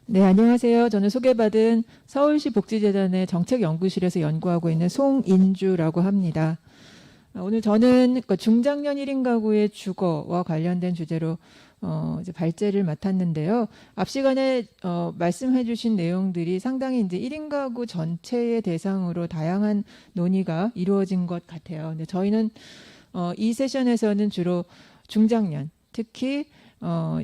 네, 안녕하세요. 저는 소개받은 서울시 복지재단의 정책연구실에서 연구하고 있는 송인주라고 합니다. 오늘 저는 중장년 1인 가구의 주거와 관련된 주제로 이제 발제를 맡았는데요. 앞 시간에 말씀해 주신 내용들이 상당히 이제 1인 가구 전체의 대상으로 다양한 논의가 이루어진 것 같아요. 근데 저희는 이 세션에서는 주로 중장년, 특히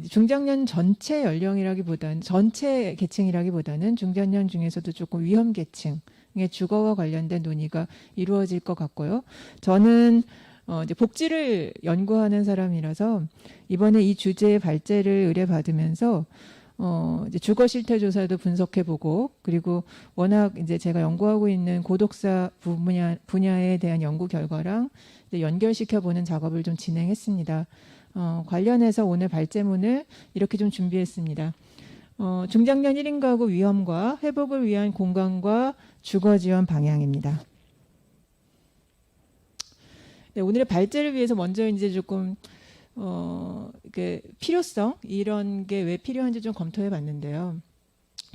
중장년 전체 연령이라기보다는 전체 계층이라기보다는 중장년 중에서도 조금 위험 계층의 주거와 관련된 논의가 이루어질 것 같고요. 저는 이제 복지를 연구하는 사람이라서 이번에 이 주제의 발제를 의뢰받으면서 이제 주거 실태 조사도 분석해보고, 그리고 워낙 이제 제가 연구하고 있는 고독사 분야에 대한 연구 결과랑 이제 연결시켜보는 작업을 좀 진행했습니다. 관련해서 오늘 발제문을 이렇게 좀 준비했습니다. 중장년 1인 가구 위험과 회복을 위한 공간과 주거 지원 방향입니다. 네, 오늘의 발제를 위해서 먼저 이제 조금 필요성 이런 게 왜 필요한지 좀 검토해 봤는데요.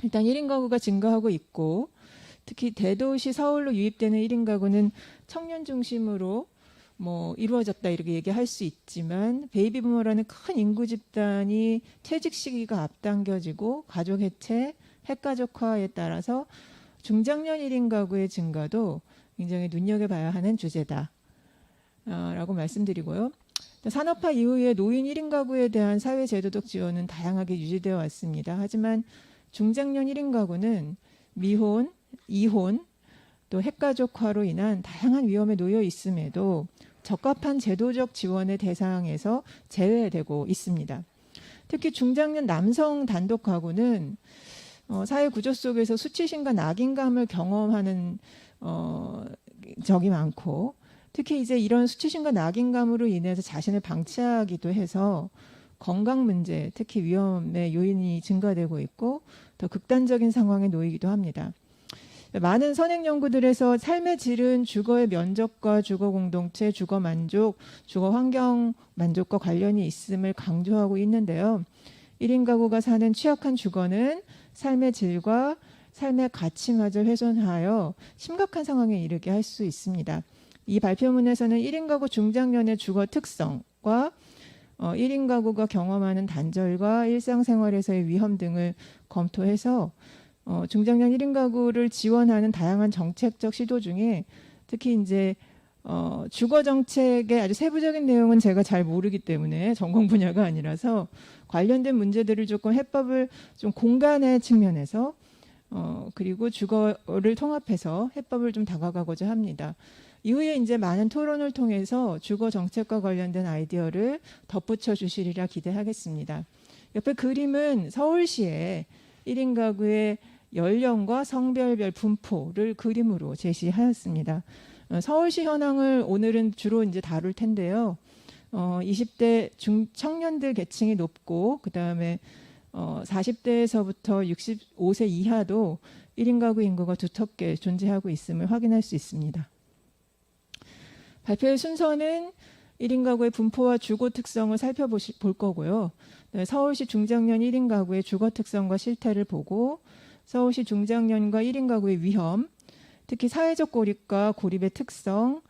일단 1인 가구가 증가하고 있고, 특히 대도시 서울로 유입되는 1인 가구는 청년 중심으로 이루어졌다 이렇게 얘기할 수 있지만, 베이비 부머라는 큰 인구 집단이 퇴직 시기가 앞당겨지고 가족 해체, 핵가족화에 따라서 중장년 1인 가구의 증가도 굉장히 눈여겨봐야 하는 주제다 라고 말씀드리고요. 산업화 이후에 노인 1인 가구에 대한 사회제도적 지원은 다양하게 유지되어 왔습니다. 하지만 중장년 1인 가구는 미혼, 이혼, 또 핵가족화로 인한 다양한 위험에 놓여 있음에도 적합한 제도적 지원의 대상에서 제외되고 있습니다. 특히 중장년 남성 단독 가구는 사회 구조 속에서 수치심과 낙인감을 경험하는 적이 많고, 특히 이제 이런 수치심과 낙인감으로 인해서 자신을 방치하기도 해서 건강 문제, 특히 위험의 요인이 증가되고 있고 더 극단적인 상황에 놓이기도 합니다. 많은 선행 연구들에서 삶의 질은 주거의 면적과 주거 공동체, 주거 만족, 주거 환경 만족과 관련이 있음을 강조하고 있는데요. 1인 가구가 사는 취약한 주거는 삶의 질과 삶의 가치마저 훼손하여 심각한 상황에 이르게 할 수 있습니다. 이 발표문에서는 1인 가구 중장년의 주거 특성과 1인 가구가 경험하는 단절과 일상생활에서의 위험 등을 검토해서 중장년 1인 가구를 지원하는 다양한 정책적 시도 중에, 특히 이제 주거 정책의 아주 세부적인 내용은 제가 잘 모르기 때문에 전공 분야가 아니라서 관련된 문제들을 조금 해법을 좀 공간의 측면에서 그리고 주거를 통합해서 해법을 좀 다가가고자 합니다. 이후에 이제 많은 토론을 통해서 주거 정책과 관련된 아이디어를 덧붙여 주시리라 기대하겠습니다. 옆에 그림은 서울시의 1인 가구의 연령과 성별별 분포를 그림으로 제시하였습니다. 서울시 현황을 오늘은 주로 이제 다룰 텐데요. 20대 청년들 계층이 높고, 그 다음에 40대에서부터 65세 이하도 1인 가구 인구가 두텁게 존재하고 있음을 확인할 수 있습니다. 발표의 순서는 1인 가구의 분포와 주거 특성을 살펴볼 거고요. 서울시 중장년 1인 가구의 주거 특성과 실태를 보고, 서울시 중장년과 1인 가구의 위험, 특히 사회적 고립과 고립의 특성,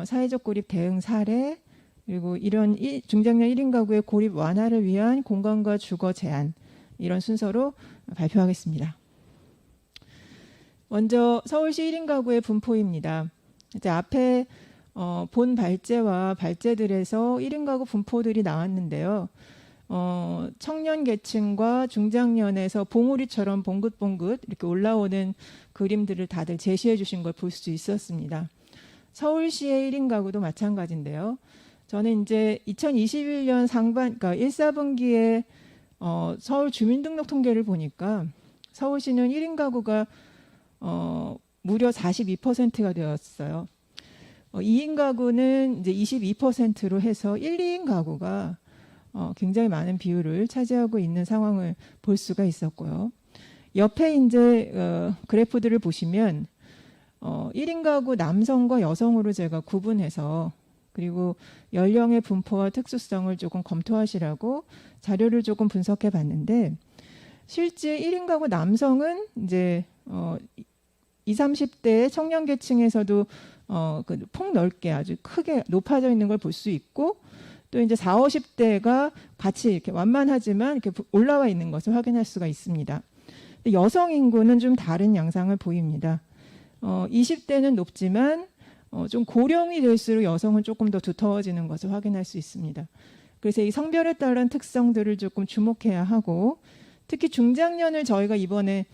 사회적 고립 대응 사례, 그리고 이런 중장년 1인 가구의 고립 완화를 위한 공간과 주거 제한, 이런 순서로 발표하겠습니다. 먼저 서울시 1인 가구의 분포입니다. 이제 앞에 본 발제와 발제들에서 1인 가구 분포들이 나왔는데요. 청년 계층과 중장년에서 봉우리처럼 봉긋봉긋 이렇게 올라오는 그림들을 다들 제시해 주신 걸 볼 수 있었습니다. 서울시의 1인 가구도 마찬가지인데요. 저는 이제 2021년 상반, 그러니까 1, 4분기에 서울 주민등록 통계를 보니까 서울시는 1인 가구가 무려 42%가 되었어요. 2인 가구는 이제 22%로 해서 1, 2인 가구가 굉장히 많은 비율을 차지하고 있는 상황을 볼 수가 있었고요. 옆에 이제 그래프들을 보시면 1인 가구 남성과 여성으로 제가 구분해서, 그리고 연령의 분포와 특수성을 조금 검토하시라고 자료를 조금 분석해 봤는데, 실제 1인 가구 남성은 이제 20, 30대 청년 계층에서도 폭넓게 아주 크게 높아져 있는 걸 볼 수 있고, 또 이제 40, 50대가 같이 이렇게 완만하지만 이렇게 올라와 있는 것을 확인할 수가 있습니다. 여성 인구는 좀 다른 양상을 보입니다. 20대는 높지만 좀 고령이 될수록 여성은 조금 더 두터워지는 것을 확인할 수 있습니다. 그래서 이 성별에 따른 특성들을 조금 주목해야 하고, 특히 중장년을 저희가 이번에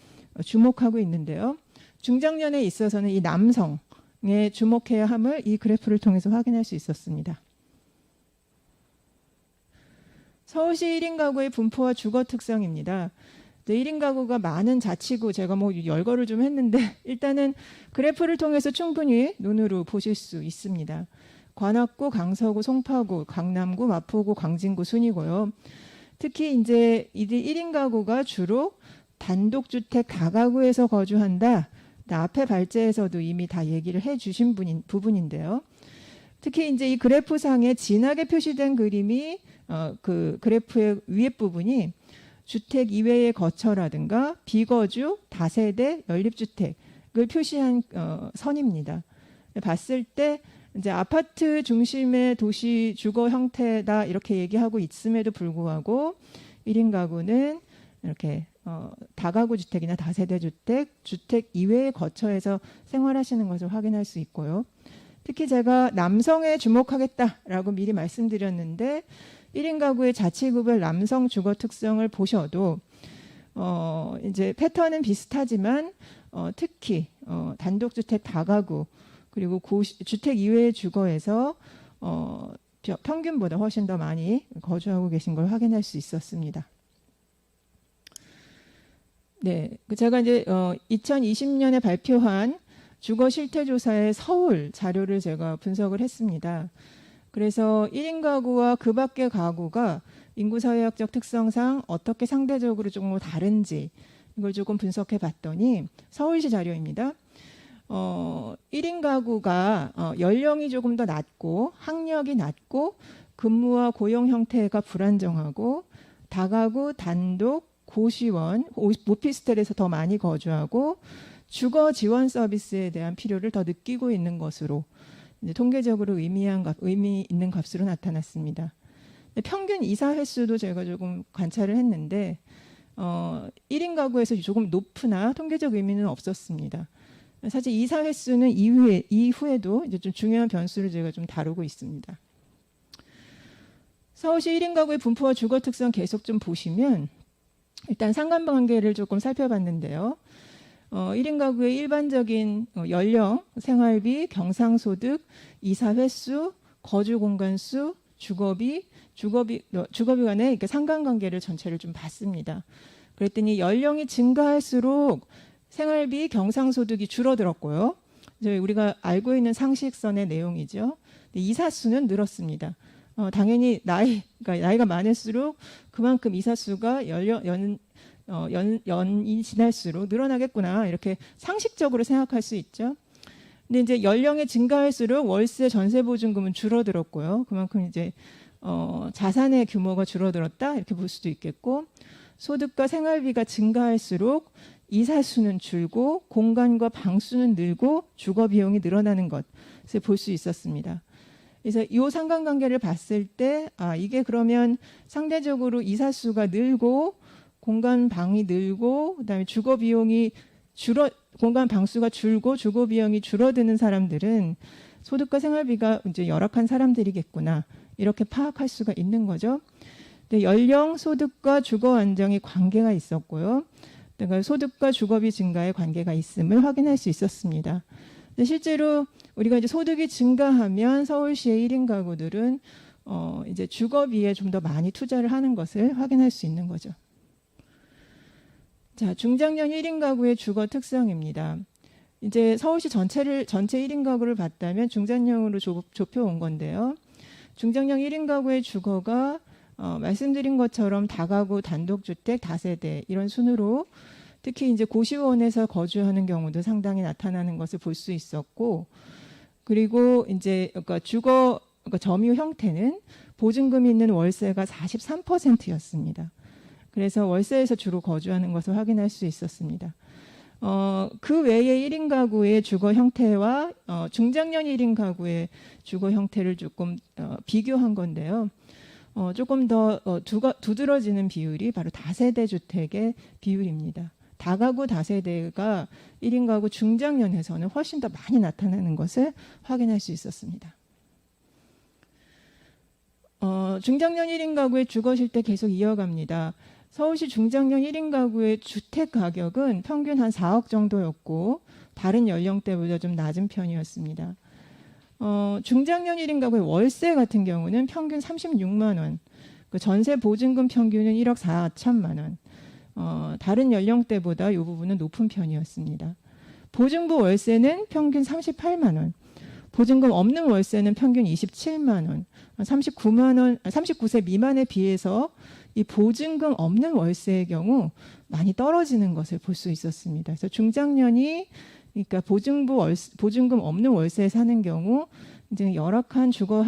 주목하고 있는데요. 중장년에 있어서는 이 남성에 주목해야 함을 이 그래프를 통해서 확인할 수 있었습니다. 서울시 1인 가구의 분포와 주거 특성입니다. 1인 가구가 많은 자치구, 제가 뭐 열거를 좀 했는데 일단은 그래프를 통해서 충분히 눈으로 보실 수 있습니다. 관악구, 강서구, 송파구, 강남구, 마포구, 광진구 순이고요. 특히 이제 이들 1인 가구가 주로 단독주택 다가구에서 거주한다. 앞에 발제에서도 이미 다 얘기를 해주신 부분인데요. 특히 이제 이 그래프상에 진하게 표시된 그림이 그 그래프의 위에 부분이 주택 이외의 거처라든가 비거주, 다세대, 연립주택을 표시한 선입니다. 봤을 때 이제 아파트 중심의 도시 주거 형태다 이렇게 얘기하고 있음에도 불구하고 1인 가구는 이렇게 다가구 주택이나 다세대 주택, 주택 이외의 거처에서 생활하시는 것을 확인할 수 있고요. 특히 제가 남성에 주목하겠다라고 미리 말씀드렸는데 1인 가구의 자치구별 남성 주거 특성을 보셔도 이제 패턴은 비슷하지만 특히 단독주택 다가구 그리고 주택 이외의 주거에서 평균보다 훨씬 더 많이 거주하고 계신 걸 확인할 수 있었습니다. 네, 제가 이제 2020년에 발표한 주거 실태 조사의 서울 자료를 제가 분석을 했습니다. 그래서 1인 가구와 그 밖의 가구가 인구 사회학적 특성상 어떻게 상대적으로 조금 다른지 이걸 조금 분석해 봤더니 서울시 자료입니다. 1인 가구가 연령이 조금 더 낮고 학력이 낮고 근무와 고용 형태가 불안정하고 다가구, 단독, 고시원, 오피스텔에서 더 많이 거주하고 주거 지원 서비스에 대한 필요를 더 느끼고 있는 것으로 이제 통계적으로 의미 있는 값으로 나타났습니다. 평균 이사 횟수도 제가 조금 관찰을 했는데 1인 가구에서 조금 높으나 통계적 의미는 없었습니다. 사실 이사 횟수는 이후에도 이제 좀 중요한 변수를 제가 좀 다루고 있습니다. 서울시 1인 가구의 분포와 주거 특성 계속 좀 보시면 일단 상관관계를 조금 살펴봤는데요. 1인 가구의 일반적인 연령, 생활비, 경상소득, 이사 횟수, 거주 공간수, 주거비 간의 상관관계를 전체를 좀 봤습니다. 그랬더니 연령이 증가할수록 생활비, 경상소득이 줄어들었고요. 이제 우리가 알고 있는 상식선의 내용이죠. 이사수는 늘었습니다. 당연히 나이가 많을수록 그만큼 이사수가 연이 지날수록 늘어나겠구나 이렇게 상식적으로 생각할 수 있죠. 근데 이제 연령이 증가할수록 월세 전세 보증금은 줄어들었고요. 그만큼 이제 자산의 규모가 줄어들었다 이렇게 볼 수도 있겠고, 소득과 생활비가 증가할수록 이사수는 줄고 공간과 방수는 늘고 주거 비용이 늘어나는 것을 볼 수 있었습니다. 그래서 이 상관관계를 봤을 때 이게 그러면 상대적으로 이사수가 늘고 공간 방이 늘고 그다음에 주거 비용이 공간 방수가 줄고 주거 비용이 줄어드는 사람들은 소득과 생활비가 이제 열악한 사람들이겠구나 이렇게 파악할 수가 있는 거죠. 근데 연령, 소득과 주거 안정이 관계가 있었고요. 그러니까 소득과 주거비 증가에 관계가 있음을 확인할 수 있었습니다. 근데 실제로 우리가 이제 소득이 증가하면 서울시의 1인 가구들은 이제 주거비에 좀 더 많이 투자를 하는 것을 확인할 수 있는 거죠. 자, 중장년 1인 가구의 주거 특성입니다. 이제 서울시 전체 1인 가구를 봤다면 중장년으로 좁혀 온 건데요. 중장년 1인 가구의 주거가 말씀드린 것처럼 다가구, 단독주택, 다세대 이런 순으로 특히 이제 고시원에서 거주하는 경우도 상당히 나타나는 것을 볼 수 있었고, 그리고 이제 그러니까 점유 형태는 보증금이 있는 월세가 43%였습니다. 그래서 월세에서 주로 거주하는 것을 확인할 수 있었습니다. 그 외에 1인 가구의 주거 형태와 중장년 1인 가구의 주거 형태를 조금 비교한 건데요. 조금 더 두드러지는 비율이 바로 다세대 주택의 비율입니다. 다가구 다세대가 1인 가구 중장년에서는 훨씬 더 많이 나타나는 것을 확인할 수 있었습니다. 중장년 1인 가구의 주거 실태 계속 이어갑니다. 서울시 중장년 1인 가구의 주택 가격은 평균 한 4억 정도였고 다른 연령대보다 좀 낮은 편이었습니다. 중장년 1인 가구의 월세 같은 경우는 평균 36만 원, 그 전세 보증금 평균은 1억 4천만 원, 다른 연령대보다 이 부분은 높은 편이었습니다. 보증부 월세는 평균 38만 원, 보증금 없는 월세는 평균 27만 원, 39세 미만에 비해서 이 보증금 없는 월세의 경우 많이 떨어지는 것을 볼 수 있었습니다. 그래서 중장년이 그러니까 보증금 없는 월세에 사는 경우 이제 열악한 주거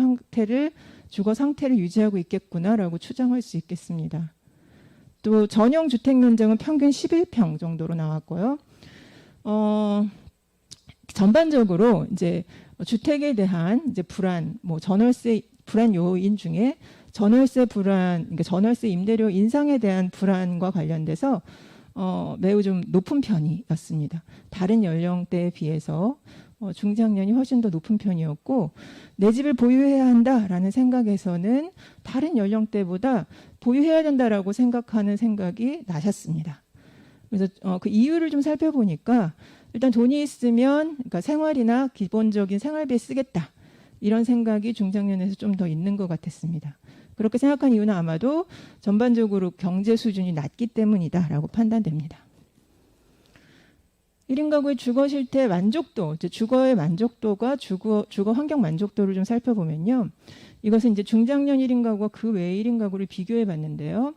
상태를 유지하고 있겠구나라고 추정할 수 있겠습니다. 또 전용 주택 면적은 평균 11평 정도로 나왔고요. 전반적으로 이제 주택에 대한 이제 불안, 전월세 불안 요인 중에 전월세 불안, 그러니까 전월세 임대료 인상에 대한 불안과 관련돼서 매우 좀 높은 편이었습니다. 다른 연령대에 비해서 중장년이 훨씬 더 높은 편이었고 내 집을 보유해야 한다라는 생각에서는 다른 연령대보다 보유해야 된다라고 생각하는 생각이 낮았습니다. 그래서 그 이유를 좀 살펴보니까 일단 돈이 있으면 그러니까 생활이나 기본적인 생활비에 쓰겠다 이런 생각이 중장년에서 좀 더 있는 것 같았습니다. 그렇게 생각한 이유는 아마도 전반적으로 경제 수준이 낮기 때문이다라고 판단됩니다. 1인 가구의 주거 실태 만족도, 이제 주거의 만족도가 주거 환경 만족도를 좀 살펴보면요. 이것은 이제 중장년 1인 가구와 그 외의 1인 가구를 비교해 봤는데요.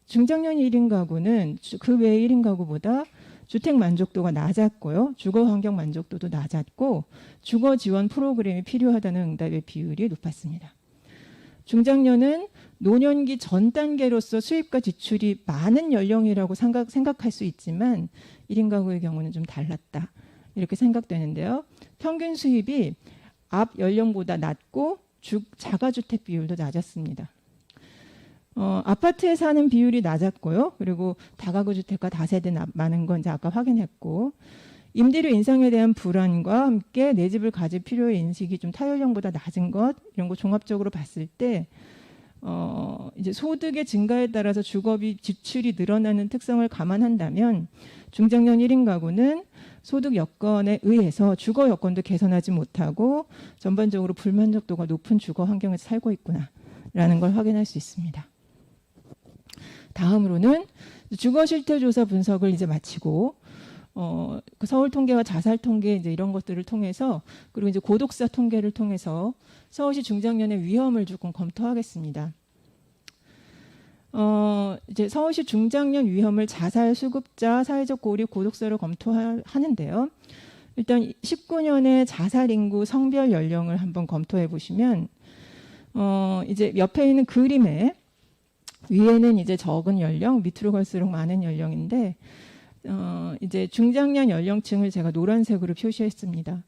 중장년 1인 가구는 그 외의 1인 가구보다 주택 만족도가 낮았고요. 주거 환경 만족도도 낮았고 주거 지원 프로그램이 필요하다는 응답의 비율이 높았습니다. 중장년은 노년기 전 단계로서 수입과 지출이 많은 연령이라고 생각할 수 있지만 1인 가구의 경우는 좀 달랐다. 이렇게 생각되는데요. 평균 수입이 앞 연령보다 낮고 자가주택 비율도 낮았습니다. 아파트에 사는 비율이 낮았고요. 그리고 다가구 주택과 다세대 많은 건 이제 아까 확인했고 임대료 인상에 대한 불안과 함께 내 집을 가질 필요의 인식이 좀 타연령보다 낮은 것 이런 거 종합적으로 봤을 때 이제 소득의 증가에 따라서 주거비 지출이 늘어나는 특성을 감안한다면 중장년 1인 가구는 소득 여건에 의해서 주거 여건도 개선하지 못하고 전반적으로 불만족도가 높은 주거 환경에서 살고 있구나라는 걸 확인할 수 있습니다. 다음으로는 주거 실태 조사 분석을 이제 마치고 그 서울 통계와 자살 통계 이제 이런 것들을 통해서 그리고 이제 고독사 통계를 통해서 서울시 중장년의 위험을 조금 검토하겠습니다. 이제 서울시 중장년 위험을 자살, 수급자, 사회적 고립, 고독사로 검토하는데요. 일단 19년의 자살 인구 성별 연령을 한번 검토해 보시면 이제 옆에 있는 그림에 위에는 이제 적은 연령, 밑으로 갈수록 많은 연령인데 이제 중장년 연령층을 제가 노란색으로 표시했습니다.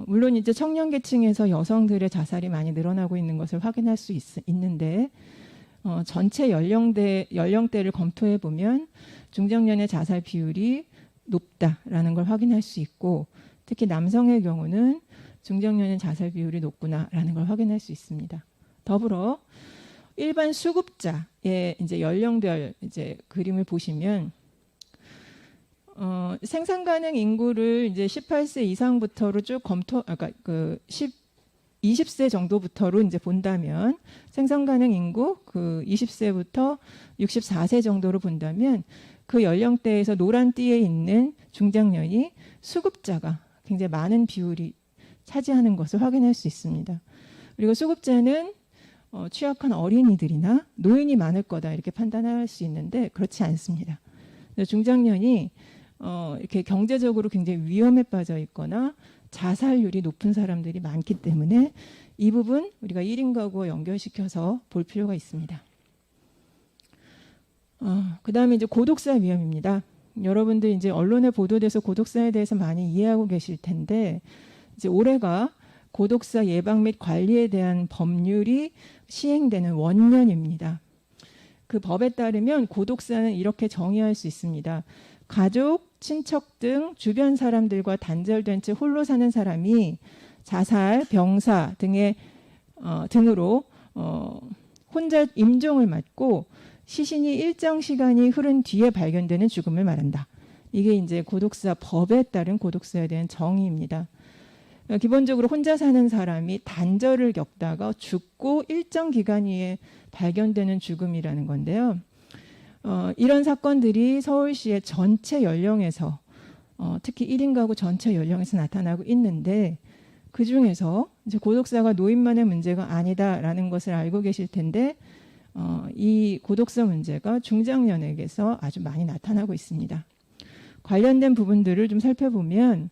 물론 이제 청년 계층에서 여성들의 자살이 많이 늘어나고 있는 것을 확인할 수 있는데 전체 연령대를 검토해 보면 중장년의 자살 비율이 높다라는 걸 확인할 수 있고 특히 남성의 경우는 중장년의 자살 비율이 높구나라는 걸 확인할 수 있습니다. 더불어 일반 수급자의 이제 연령별 이제 그림을 보시면 생산 가능 인구를 이제 18세 이상부터로 쭉 그러니까 20세 정도부터로 이제 본다면 생산 가능 인구 그 20세부터 64세 정도로 본다면 그 연령대에서 노란 띠에 있는 중장년이 수급자가 굉장히 많은 비율이 차지하는 것을 확인할 수 있습니다. 그리고 수급자는 취약한 어린이들이나 노인이 많을 거다 이렇게 판단할 수 있는데 그렇지 않습니다. 중장년이 이렇게 경제적으로 굉장히 위험에 빠져 있거나 자살률이 높은 사람들이 많기 때문에 이 부분 우리가 1인 가구와 연결시켜서 볼 필요가 있습니다. 그다음에 이제 고독사 위험입니다. 여러분들 이제 언론에 보도돼서 고독사에 대해서 많이 이해하고 계실 텐데 이제 올해가 고독사 예방 및 관리에 대한 법률이 시행되는 원년입니다. 그 법에 따르면 고독사는 이렇게 정의할 수 있습니다. 가족, 친척 등 주변 사람들과 단절된 채 홀로 사는 사람이 자살, 병사 등으로 혼자 임종을 맞고 시신이 일정 시간이 흐른 뒤에 발견되는 죽음을 말한다. 이게 이제 고독사 법에 따른 고독사에 대한 정의입니다. 기본적으로 혼자 사는 사람이 단절을 겪다가 죽고 일정 기간 이에 발견되는 죽음이라는 건데요. 이런 사건들이 서울시의 전체 연령에서 특히 1인 가구 전체 연령에서 나타나고 있는데 그중에서 이제 고독사가 노인만의 문제가 아니다라는 것을 알고 계실 텐데 이 고독사 문제가 중장년에게서 아주 많이 나타나고 있습니다. 관련된 부분들을 좀 살펴보면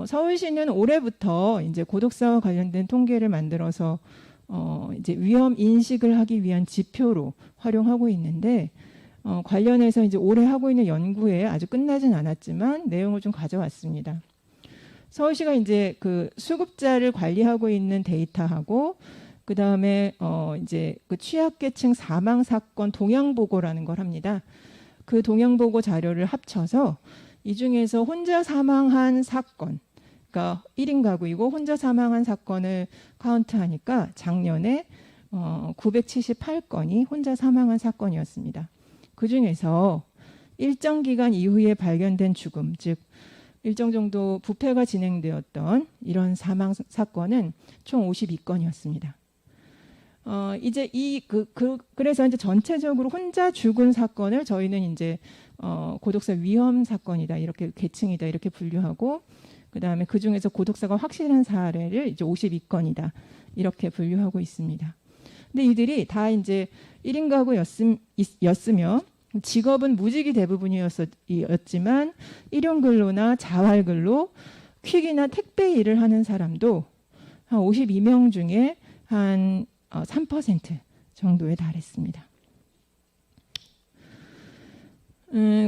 서울시는 올해부터 이제 고독사와 관련된 통계를 만들어서 이제 위험 인식을 하기 위한 지표로 활용하고 있는데 관련해서 이제 올해 하고 있는 연구에 아주 끝나진 않았지만 내용을 좀 가져왔습니다. 서울시가 이제 그 수급자를 관리하고 있는 데이터하고 그 다음에 이제 그 취약계층 사망 사건 동향 보고라는 걸 합니다. 그 동향 보고 자료를 합쳐서 이 중에서 혼자 사망한 사건, 그러니까 1인 가구이고 혼자 사망한 사건을 카운트하니까 작년에 978건이 혼자 사망한 사건이었습니다. 그 중에서 일정 기간 이후에 발견된 죽음, 즉 일정 정도 부패가 진행되었던 이런 사망 사건은 총 52건이었습니다. 이제 그래서 이제 전체적으로 혼자 죽은 사건을 저희는 이제 고독사 위험 사건이다 이렇게 계층이다 이렇게 분류하고 그 다음에 그 중에서 고독사가 확실한 사례를 이제 52건이다 이렇게 분류하고 있습니다. 근데 이들이 다 이제 1인 가구였으며 직업은 무직이 대부분이었지만 일용근로나 자활근로, 퀵이나 택배 일을 하는 사람도 한 52명 중에 한 3% 정도에 달했습니다.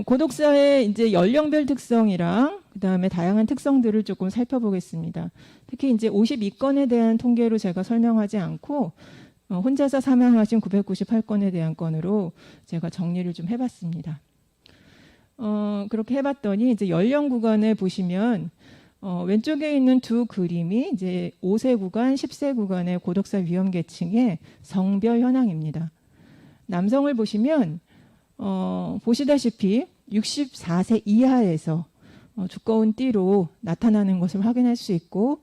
고독사의 이제 연령별 특성이랑 그다음에 다양한 특성들을 조금 살펴보겠습니다. 특히 이제 52건에 대한 통계로 제가 설명하지 않고 혼자서 사망하신 998건에 대한 건으로 제가 정리를 좀 해봤습니다. 그렇게 해봤더니 이제 연령 구간에 보시면 왼쪽에 있는 두 그림이 이제 5세 구간, 10세 구간의 고독사 위험 계층의 성별 현황입니다. 남성을 보시면 보시다시피 64세 이하에서 두꺼운 띠로 나타나는 것을 확인할 수 있고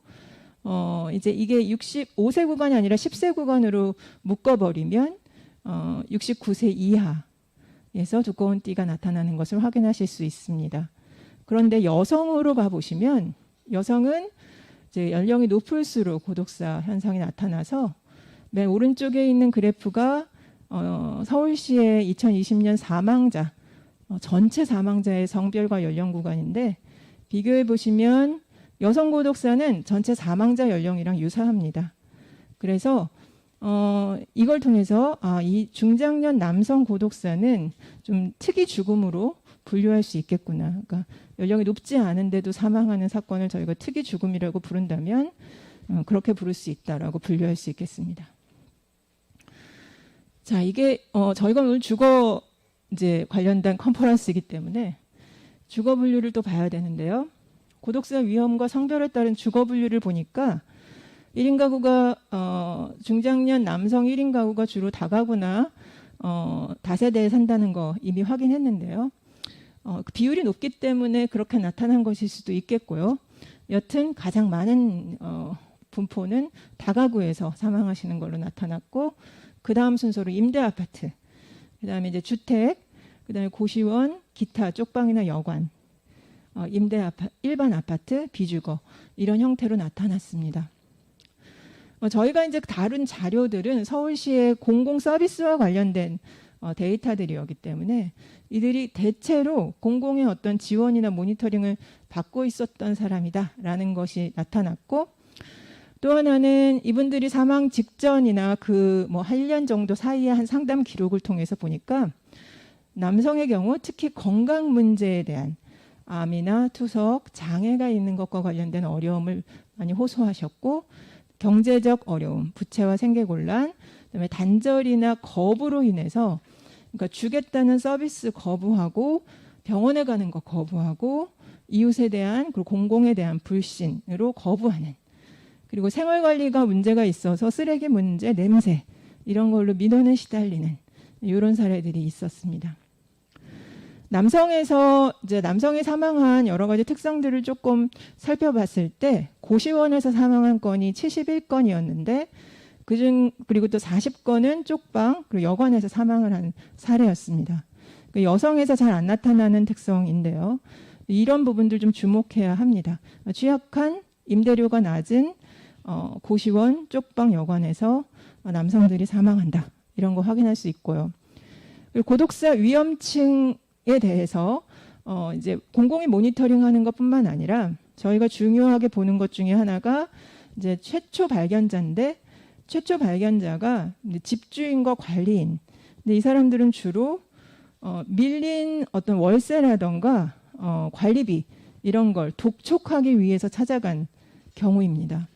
이제 이게 65세 구간이 아니라 10세 구간으로 묶어버리면 69세 이하에서 두꺼운 띠가 나타나는 것을 확인하실 수 있습니다. 그런데 여성으로 가보시면 여성은 이제 연령이 높을수록 고독사 현상이 나타나서 맨 오른쪽에 있는 그래프가 서울시의 2020년 사망자 전체 사망자의 성별과 연령 구간인데 비교해 보시면 여성 고독사는 전체 사망자 연령이랑 유사합니다. 그래서 이걸 통해서 이 중장년 남성 고독사는 좀 특이 죽음으로 분류할 수 있겠구나. 그러니까 연령이 높지 않은데도 사망하는 사건을 저희가 특이 죽음이라고 부른다면 그렇게 부를 수 있다라고 분류할 수 있겠습니다. 자, 이게 저희가 오늘 주거 이제 관련된 컨퍼런스이기 때문에 주거 분류를 또 봐야 되는데요. 고독사 위험과 성별에 따른 주거 분류를 보니까 1인 가구가 중장년 남성 1인 가구가 주로 다가구나 다세대에 산다는 거 이미 확인했는데요. 그 비율이 높기 때문에 그렇게 나타난 것일 수도 있겠고요. 여튼 가장 많은 분포는 다가구에서 사망하시는 걸로 나타났고 그 다음 순서로 임대 아파트, 그 다음에 이제 주택, 그 다음에 고시원, 기타, 쪽방이나 여관, 일반 아파트, 비주거 이런 형태로 나타났습니다. 저희가 이제 다룬 자료들은 서울시의 공공 서비스와 관련된 데이터들이었기 때문에 이들이 대체로 공공의 어떤 지원이나 모니터링을 받고 있었던 사람이다라는 것이 나타났고 또 하나는 이분들이 사망 직전이나 그 뭐 1년 정도 사이에 한 상담 기록을 통해서 보니까 남성의 경우 특히 건강 문제에 대한 암이나 투석, 장애가 있는 것과 관련된 어려움을 많이 호소하셨고, 경제적 어려움, 부채와 생계곤란, 그다음에 단절이나 거부로 인해서, 그러니까 주겠다는 서비스 거부하고 병원에 가는 거 거부하고 이웃에 대한, 그리고 공공에 대한 불신으로 거부하는, 그리고 생활관리가 문제가 있어서 쓰레기 문제, 냄새 이런 걸로 민원에 시달리는 이런 사례들이 있었습니다. 남성에서 이제 남성이 사망한 여러 가지 특성들을 조금 살펴봤을 때 고시원에서 사망한 건이 71건이었는데 그리고 또 40건은 쪽방 그리고 여관에서 사망을 한 사례였습니다. 여성에서 잘 안 나타나는 특성인데요. 이런 부분들 좀 주목해야 합니다. 취약한 임대료가 낮은 고시원, 쪽방, 여관에서 남성들이 사망한다. 이런 거 확인할 수 있고요. 그리고 고독사 위험층에 대해서 이제 공공이 모니터링하는 것뿐만 아니라 저희가 중요하게 보는 것 중에 하나가 이제 최초 발견자인데 최초 발견자가 집주인과 관리인. 근데 이 사람들은 주로 밀린 어떤 월세라던가 관리비 이런 걸 독촉하기 위해서 찾아간 경우입니다.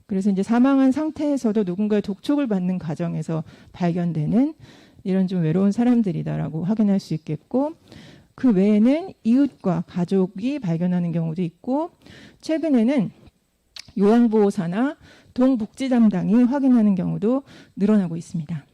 그래서 이제 사망한 상태에서도 누군가의 독촉을 받는 과정에서 발견되는 이런 좀 외로운 사람들이다라고 확인할 수 있겠고, 그 외에는 이웃과 가족이 발견하는 경우도 있고, 최근에는 요양보호사나 동복지 담당이 확인하는 경우도 늘어나고 있습니다.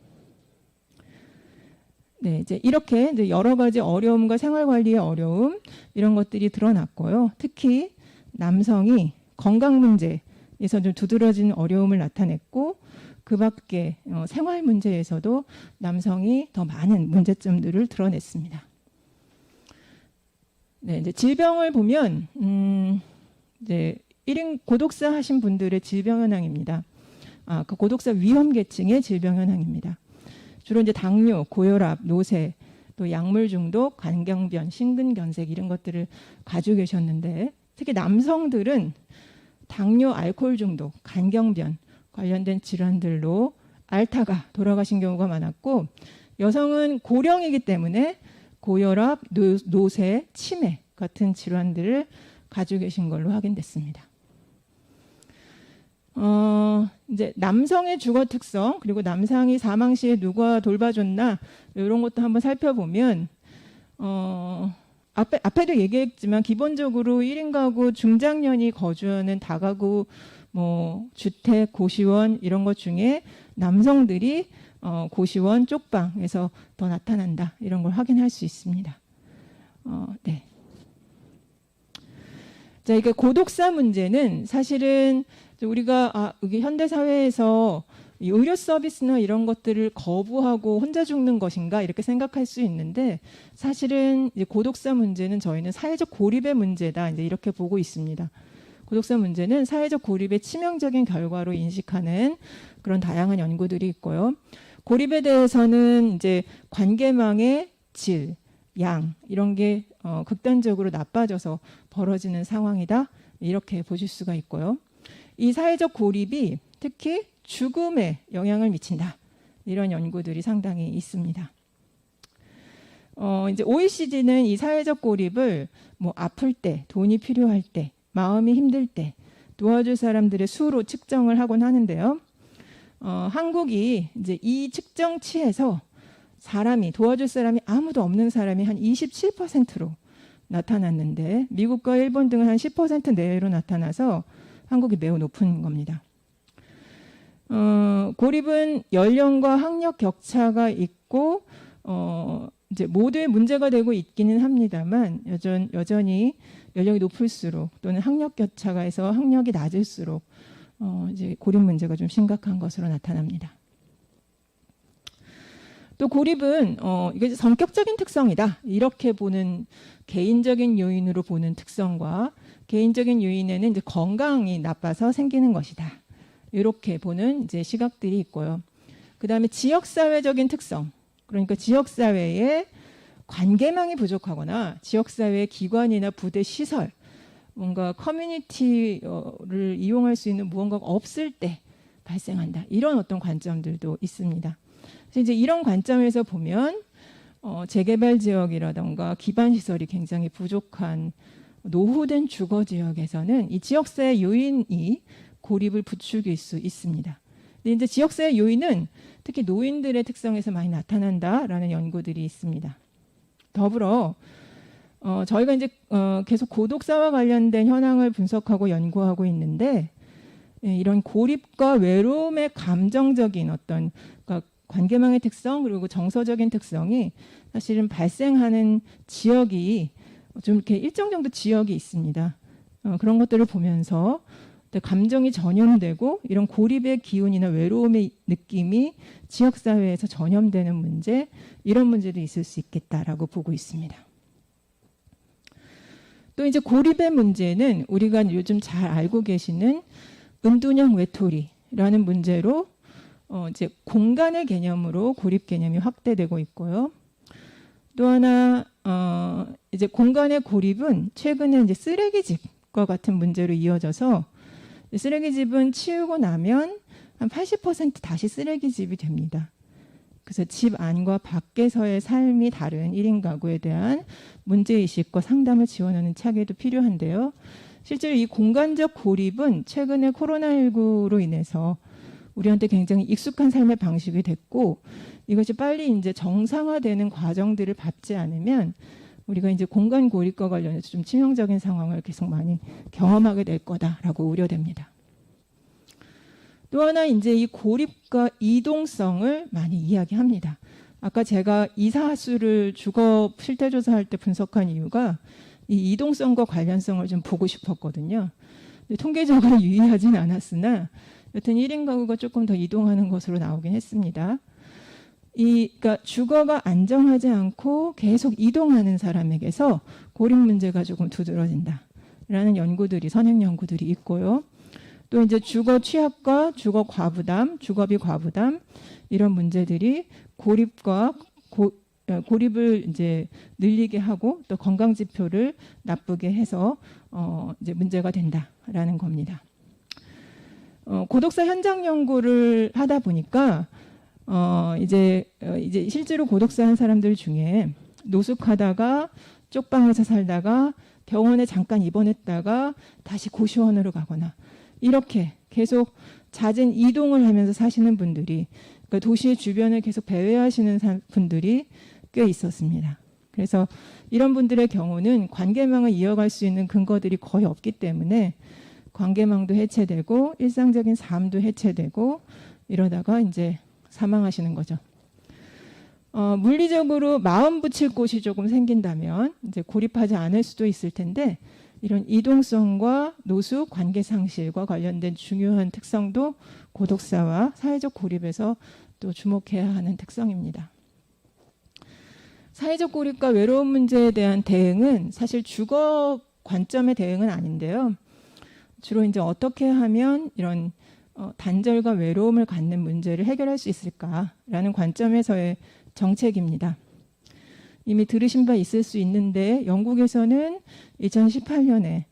네, 이제 이렇게 이제 여러 가지 어려움과 생활관리의 어려움 이런 것들이 드러났고요. 특히 남성이 건강 문제에서 좀 두드러진 어려움을 나타냈고, 그 밖에 생활 문제에서도 남성이 더 많은 문제점들을 드러냈습니다. 네, 이제 질병을 보면 이제 1인 고독사 하신 분들의 질병 현황입니다. 그 고독사 위험 계층의 질병 현황입니다. 주로 이제 당뇨, 고혈압, 노쇠, 또 약물 중독, 간경변, 심근경색 이런 것들을 가지고 계셨는데, 특히 남성들은 당뇨, 알코올 중독, 간경변 관련된 질환들로 앓다가 돌아가신 경우가 많았고, 여성은 고령이기 때문에 고혈압, 노쇠, 치매 같은 질환들을 가지고 계신 걸로 확인됐습니다. 이제 남성의 주거 특성, 그리고 남성이 사망 시에 누가 돌봐줬나 이런 것도 한번 살펴보면 앞에도 얘기했지만 기본적으로 1인 가구 중장년이 거주하는 다가구 주택, 고시원 이런 것 중에 남성들이 고시원, 쪽방에서 더 나타난다 이런 걸 확인할 수 있습니다. 네. 자, 이게 고독사 문제는 사실은 우리가 이게 현대 사회에서 의료 서비스나 이런 것들을 거부하고 혼자 죽는 것인가 이렇게 생각할 수 있는데, 사실은 이제 고독사 문제는 저희는 사회적 고립의 문제다 이제 이렇게 보고 있습니다. 고독사 문제는 사회적 고립의 치명적인 결과로 인식하는 그런 다양한 연구들이 있고요. 고립에 대해서는 이제 관계망의 질, 양 이런 게 극단적으로 나빠져서 벌어지는 상황이다 이렇게 보실 수가 있고요. 이 사회적 고립이 특히 죽음에 영향을 미친다 이런 연구들이 상당히 있습니다. 이제 OECD는 이 사회적 고립을 아플 때, 돈이 필요할 때, 마음이 힘들 때 도와줄 사람들의 수로 측정을 하곤 하는데요. 한국이 이제 이 측정치에서 도와줄 사람이 아무도 없는 사람이 한 27%로 나타났는데, 미국과 일본 등은 한 10% 내외로 나타나서 한국이 매우 높은 겁니다. 고립은 연령과 학력 격차가 있고 이제 모두의 문제가 되고 있기는 합니다만 여전히 연령이 높을수록 또는 학력 격차가 해서 학력이 낮을수록 이제 고립 문제가 좀 심각한 것으로 나타납니다. 또 고립은 이게 성격적인 특성이다 이렇게 보는 개인적인 요인으로 보는 특성과 개인적인 요인에는 이제 건강이 나빠서 생기는 것이다 이렇게 보는 이제 시각들이 있고요. 그 다음에 지역사회적인 특성, 그러니까 지역사회에 관계망이 부족하거나 지역사회의 기관이나 부대 시설, 뭔가 커뮤니티를 이용할 수 있는 무언가가 없을 때 발생한다 이런 어떤 관점들도 있습니다. 그래서 이제 이런 관점에서 보면 재개발 지역이라던가 기반 시설이 굉장히 부족한 노후된 주거 지역에서는 이 지역사회 요인이 고립을 부추길 수 있습니다. 근데 이제 지역사회 요인은 특히 노인들의 특성에서 많이 나타난다라는 연구들이 있습니다. 더불어 저희가 이제 계속 고독사와 관련된 현황을 분석하고 연구하고 있는데, 이런 고립과 외로움의 감정적인 어떤, 그러니까 관계망의 특성 그리고 정서적인 특성이 사실은 발생하는 지역이 좀 이렇게 일정 정도 지역이 있습니다. 그런 것들을 보면서 감정이 전염되고 이런 고립의 기운이나 외로움의 느낌이 지역사회에서 전염되는 문제, 이런 문제도 있을 수 있겠다라고 보고 있습니다. 또 이제 고립의 문제는 우리가 요즘 잘 알고 계시는 은둔형 외톨이라는 문제로 이제 공간의 개념으로 고립 개념이 확대되고 있고요. 또 하나 이제 공간의 고립은 최근에 이제 쓰레기집과 같은 문제로 이어져서, 쓰레기집은 치우고 나면 한 80% 다시 쓰레기집이 됩니다. 그래서 집 안과 밖에서의 삶이 다른 1인 가구에 대한 문제의식과 상담을 지원하는 차기도 필요한데요. 실제로 이 공간적 고립은 최근에 코로나19로 인해서 우리한테 굉장히 익숙한 삶의 방식이 됐고, 이것이 빨리 이제 정상화되는 과정들을 밟지 않으면 우리가 이제 공간 고립과 관련해서 좀 치명적인 상황을 계속 많이 경험하게 될 거다라고 우려됩니다. 또 하나 이제 이 고립과 이동성을 많이 이야기합니다. 아까 제가 이사수를 주거 실태조사할 때 분석한 이유가 이 이동성과 관련성을 좀 보고 싶었거든요. 통계적으로 유의하진 않았으나 여튼 1인 가구가 조금 더 이동하는 것으로 나오긴 했습니다. 그러니까 주거가 안정하지 않고 계속 이동하는 사람에게서 고립 문제가 조금 두드러진다라는 연구들이, 선행 연구들이 있고요. 또 이제 주거 취약과 주거 과부담, 주거비 과부담, 이런 문제들이 고립을 이제 늘리게 하고 또 건강 지표를 나쁘게 해서 이제 문제가 된다라는 겁니다. 고독사 현장 연구를 하다 보니까 이제 실제로 고독사 한 사람들 중에 노숙하다가 쪽방에서 살다가 병원에 잠깐 입원했다가 다시 고시원으로 가거나 이렇게 계속 잦은 이동을 하면서 사시는 분들이, 그러니까 도시의 주변을 계속 배회하시는 분들이 꽤 있었습니다. 그래서 이런 분들의 경우는 관계망을 이어갈 수 있는 근거들이 거의 없기 때문에 관계망도 해체되고 일상적인 삶도 해체되고 이러다가 이제 사망하시는 거죠. 물리적으로 마음 붙일 곳이 조금 생긴다면 이제 고립하지 않을 수도 있을 텐데, 이런 이동성과 노숙, 관계 상실과 관련된 중요한 특성도 고독사와 사회적 고립에서 또 주목해야 하는 특성입니다. 사회적 고립과 외로움 문제에 대한 대응은 사실 주거 관점의 대응은 아닌데요. 주로 이제 어떻게 하면 이런 단절과 외로움을 갖는 문제를 해결할 수 있을까라는 관점에서의 정책입니다. 이미 들으신 바 있을 수 있는데 영국에서는 2018년에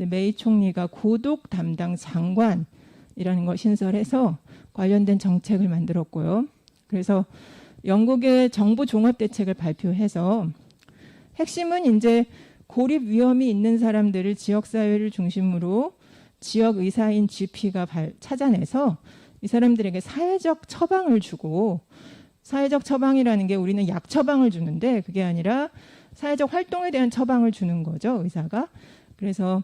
메이 총리가 고독 담당 장관이라는 걸 신설해서 관련된 정책을 만들었고요. 그래서 영국의 정부 종합 대책을 발표해서 핵심은 이제 고립 위험이 있는 사람들을 지역사회를 중심으로 지역 의사인 GP가 찾아내서 이 사람들에게 사회적 처방을 주고, 사회적 처방이라는 게 우리는 약 처방을 주는데 그게 아니라 사회적 활동에 대한 처방을 주는 거죠, 의사가. 그래서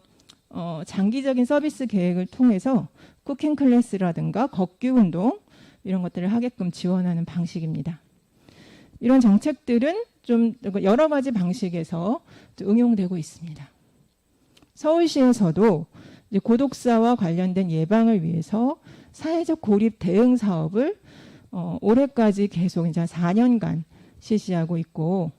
장기적인 서비스 계획을 통해서 쿠킹 클래스라든가 걷기 운동 이런 것들을 하게끔 지원하는 방식입니다. 이런 정책들은 좀 여러 가지 방식에서 응용되고 있습니다. 서울시에서도 이제 고독사와 관련된 예방을 위해서 사회적 고립 대응 사업을 올해까지 계속 이제 4년간 실시하고 있고,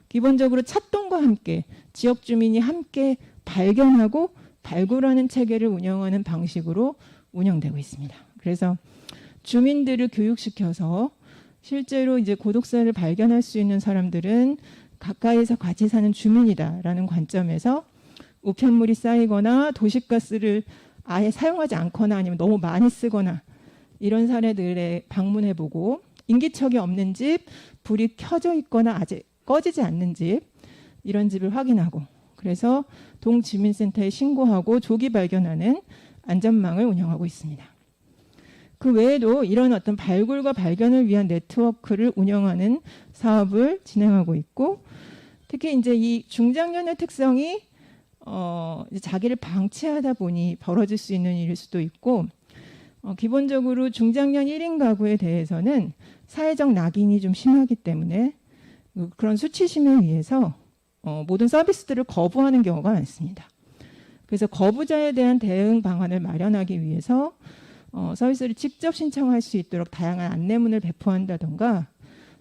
기본적으로 찾동과 함께 지역 주민이 함께 발견하고 발굴하는 체계를 운영하는 방식으로 운영되고 있습니다. 그래서 주민들을 교육시켜서 실제로 이제 고독사를 발견할 수 있는 사람들은 가까이서 같이 사는 주민이다라는 관점에서 우편물이 쌓이거나 도시가스를 아예 사용하지 않거나 아니면 너무 많이 쓰거나 이런 사례들에 방문해보고, 인기척이 없는 집, 불이 켜져 있거나 아직 꺼지지 않는 집, 이런 집을 확인하고 그래서 동주민센터에 신고하고 조기 발견하는 안전망을 운영하고 있습니다. 그 외에도 이런 어떤 발굴과 발견을 위한 네트워크를 운영하는 사업을 진행하고 있고, 특히 이제 이 중장년의 특성이 이제 자기를 방치하다 보니 벌어질 수 있는 일일 수도 있고, 기본적으로 중장년 1인 가구에 대해서는 사회적 낙인이 좀 심하기 때문에 그런 수치심을 위해서 모든 서비스들을 거부하는 경우가 많습니다. 그래서 거부자에 대한 대응 방안을 마련하기 위해서 서비스를 직접 신청할 수 있도록 다양한 안내문을 배포한다던가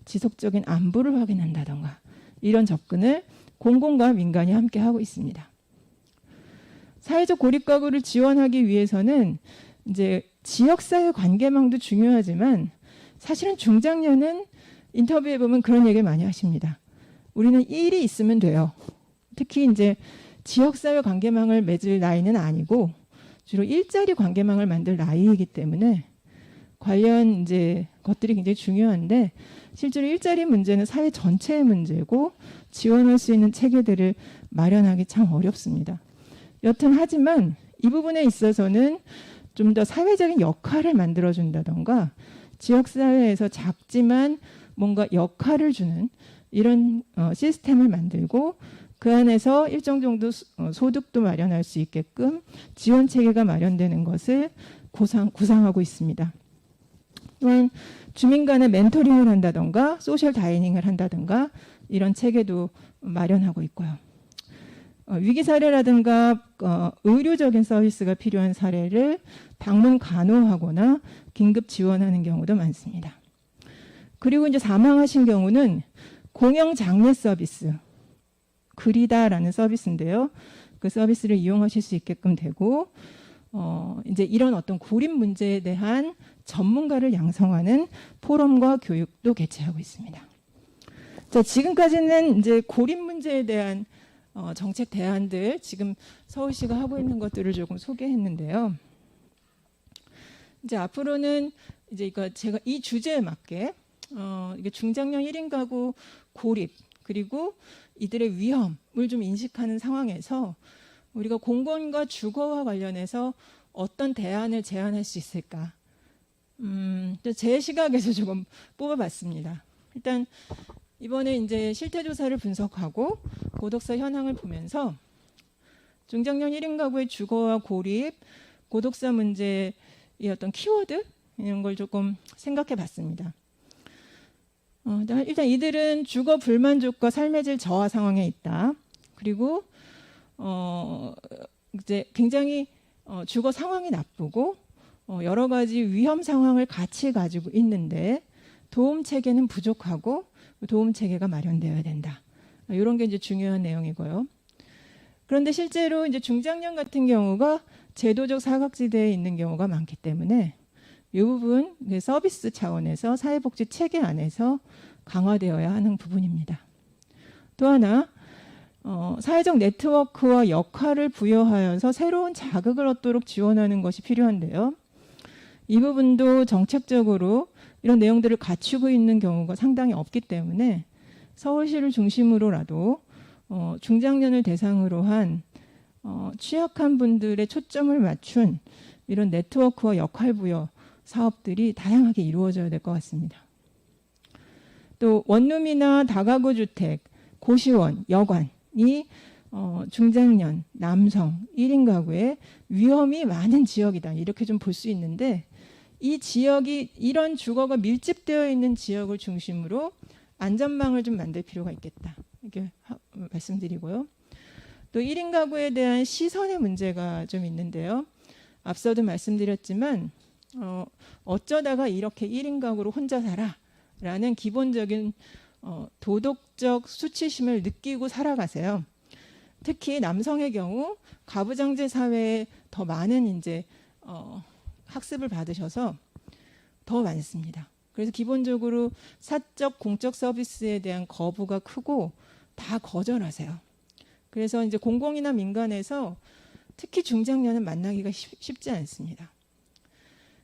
지속적인 안부를 확인한다던가 이런 접근을 공공과 민간이 함께 하고 있습니다. 사회적 고립가구를 지원하기 위해서는 이제 지역사회 관계망도 중요하지만 사실은 중장년은 인터뷰해 보면 그런 얘기를 많이 하십니다. 우리는 일이 있으면 돼요. 특히 이제 지역사회 관계망을 맺을 나이는 아니고 주로 일자리 관계망을 만들 나이이기 때문에 관련 이제 것들이 굉장히 중요한데 실제로 일자리 문제는 사회 전체의 문제고 지원할 수 있는 체계들을 마련하기 참 어렵습니다. 여튼 하지만 이 부분에 있어서는 좀 더 사회적인 역할을 만들어준다던가 지역사회에서 작지만 뭔가 역할을 주는 이런 시스템을 만들고 그 안에서 일정 정도 소득도 마련할 수 있게끔 지원 체계가 마련되는 것을 구상하고 있습니다. 또한 주민 간의 멘토링을 한다던가 소셜 다이닝을 한다던가 이런 체계도 마련하고 있고요. 위기 사례라든가 의료적인 서비스가 필요한 사례를 방문 간호하거나 긴급 지원하는 경우도 많습니다. 그리고 이제 사망하신 경우는 공영 장례 서비스, 그리다라는 서비스인데요. 그 서비스를 이용하실 수 있게끔 되고 이제 이런 어떤 고립 문제에 대한 전문가를 양성하는 포럼과 교육도 개최하고 있습니다. 자, 지금까지는 이제 고립 문제에 대한 정책 대안들 지금 서울시가 하고 있는 것들을 조금 소개했는데요. 이제 앞으로는 이제 제가 이 주제에 맞게 이게 중장년 1인 가구 고립 그리고 이들의 위험을 좀 인식하는 상황에서 우리가 공건과 주거와 관련해서 어떤 대안을 제안할 수 있을까? 제 시각에서 조금 뽑아봤습니다. 일단 이번에 이제 실태조사를 분석하고 고독사 현황을 보면서 중장년 1인 가구의 주거와 고립, 고독사 문제의 어떤 키워드 이런 걸 조금 생각해 봤습니다. 일단 이들은 주거 불만족과 삶의 질 저하 상황에 있다. 그리고 이제 굉장히 주거 상황이 나쁘고 여러 가지 위험 상황을 같이 가지고 있는데 도움 체계는 부족하고 도움 체계가 마련되어야 된다. 이런 게 이제 중요한 내용이고요. 그런데 실제로 이제 중장년 같은 경우가 제도적 사각지대에 있는 경우가 많기 때문에 이 부분 서비스 차원에서 사회복지 체계 안에서 강화되어야 하는 부분입니다. 또 하나 사회적 네트워크와 역할을 부여하여서 새로운 자극을 얻도록 지원하는 것이 필요한데요. 이 부분도 정책적으로 이런 내용들을 갖추고 있는 경우가 상당히 없기 때문에 서울시를 중심으로라도 중장년을 대상으로 한 취약한 분들의 초점을 맞춘 이런 네트워크와 역할 부여 사업들이 다양하게 이루어져야 될 것 같습니다. 또 원룸이나 다가구 주택, 고시원, 여관이 중장년, 남성, 1인 가구의 위험이 많은 지역이다. 이렇게 좀 볼 수 있는데 이 지역이 이런 주거가 밀집되어 있는 지역을 중심으로 안전망을 좀 만들 필요가 있겠다. 이렇게 말씀드리고요. 또 1인 가구에 대한 시선의 문제가 좀 있는데요. 앞서도 말씀드렸지만 어쩌다가 이렇게 1인 가구로 혼자 살아라는 기본적인 도덕적 수치심을 느끼고 살아가세요. 특히 남성의 경우 가부장제 사회에 더 많은 이제 학습을 받으셔서 더 많습니다. 그래서 기본적으로 사적 공적 서비스에 대한 거부가 크고 다 거절하세요. 그래서 이제 공공이나 민간에서 특히 중장년은 만나기가 쉽지 않습니다.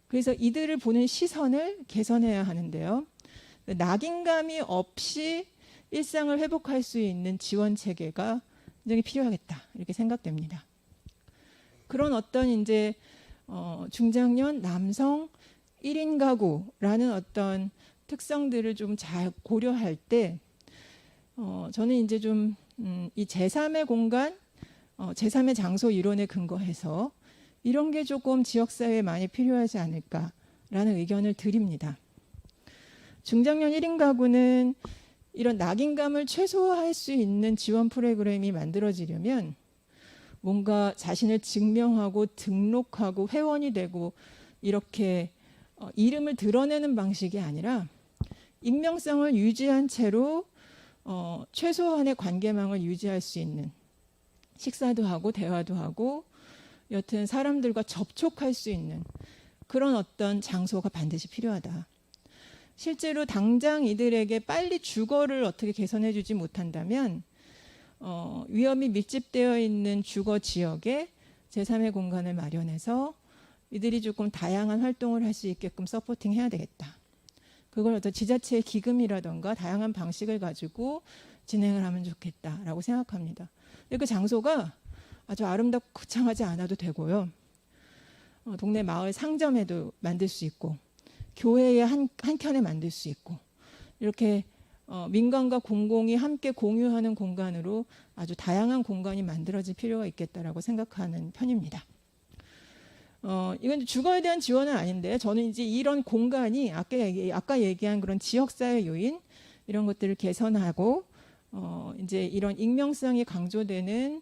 그래서 이들을 보는 시선을 개선해야 하는데요. 낙인감이 없이 일상을 회복할 수 있는 지원 체계가 굉장히 필요하겠다 이렇게 생각됩니다. 그런 어떤 이제 중장년 남성 1인 가구라는 어떤 특성들을 좀 잘 고려할 때 저는 이제 좀 이 제3의 공간, 제3의 장소 이론에 근거해서 이런 게 조금 지역사회에 많이 필요하지 않을까라는 의견을 드립니다. 중장년 1인 가구는 이런 낙인감을 최소화할 수 있는 지원 프로그램이 만들어지려면 뭔가 자신을 증명하고 등록하고 회원이 되고 이렇게 이름을 드러내는 방식이 아니라 익명성을 유지한 채로 최소한의 관계망을 유지할 수 있는 식사도 하고 대화도 하고 여튼 사람들과 접촉할 수 있는 그런 어떤 장소가 반드시 필요하다. 실제로 당장 이들에게 빨리 주거를 어떻게 개선해 주지 못한다면 위험이 밀집되어 있는 주거 지역에 제3의 공간을 마련해서 이들이 조금 다양한 활동을 할 수 있게끔 서포팅해야 되겠다. 그걸 어떤 지자체의 기금이라던가 다양한 방식을 가지고 진행을 하면 좋겠다라고 생각합니다. 그 장소가 아주 아름답고 거창하지 않아도 되고요. 동네 마을 상점에도 만들 수 있고 교회의 한 켠에 만들 수 있고 이렇게 민간과 공공이 함께 공유하는 공간으로 아주 다양한 공간이 만들어질 필요가 있겠다라고 생각하는 편입니다. 이건 주거에 대한 지원은 아닌데 저는 이제 이런 공간이 아까 얘기한 그런 지역사회 요인 이런 것들을 개선하고 이제 이런 익명성이 강조되는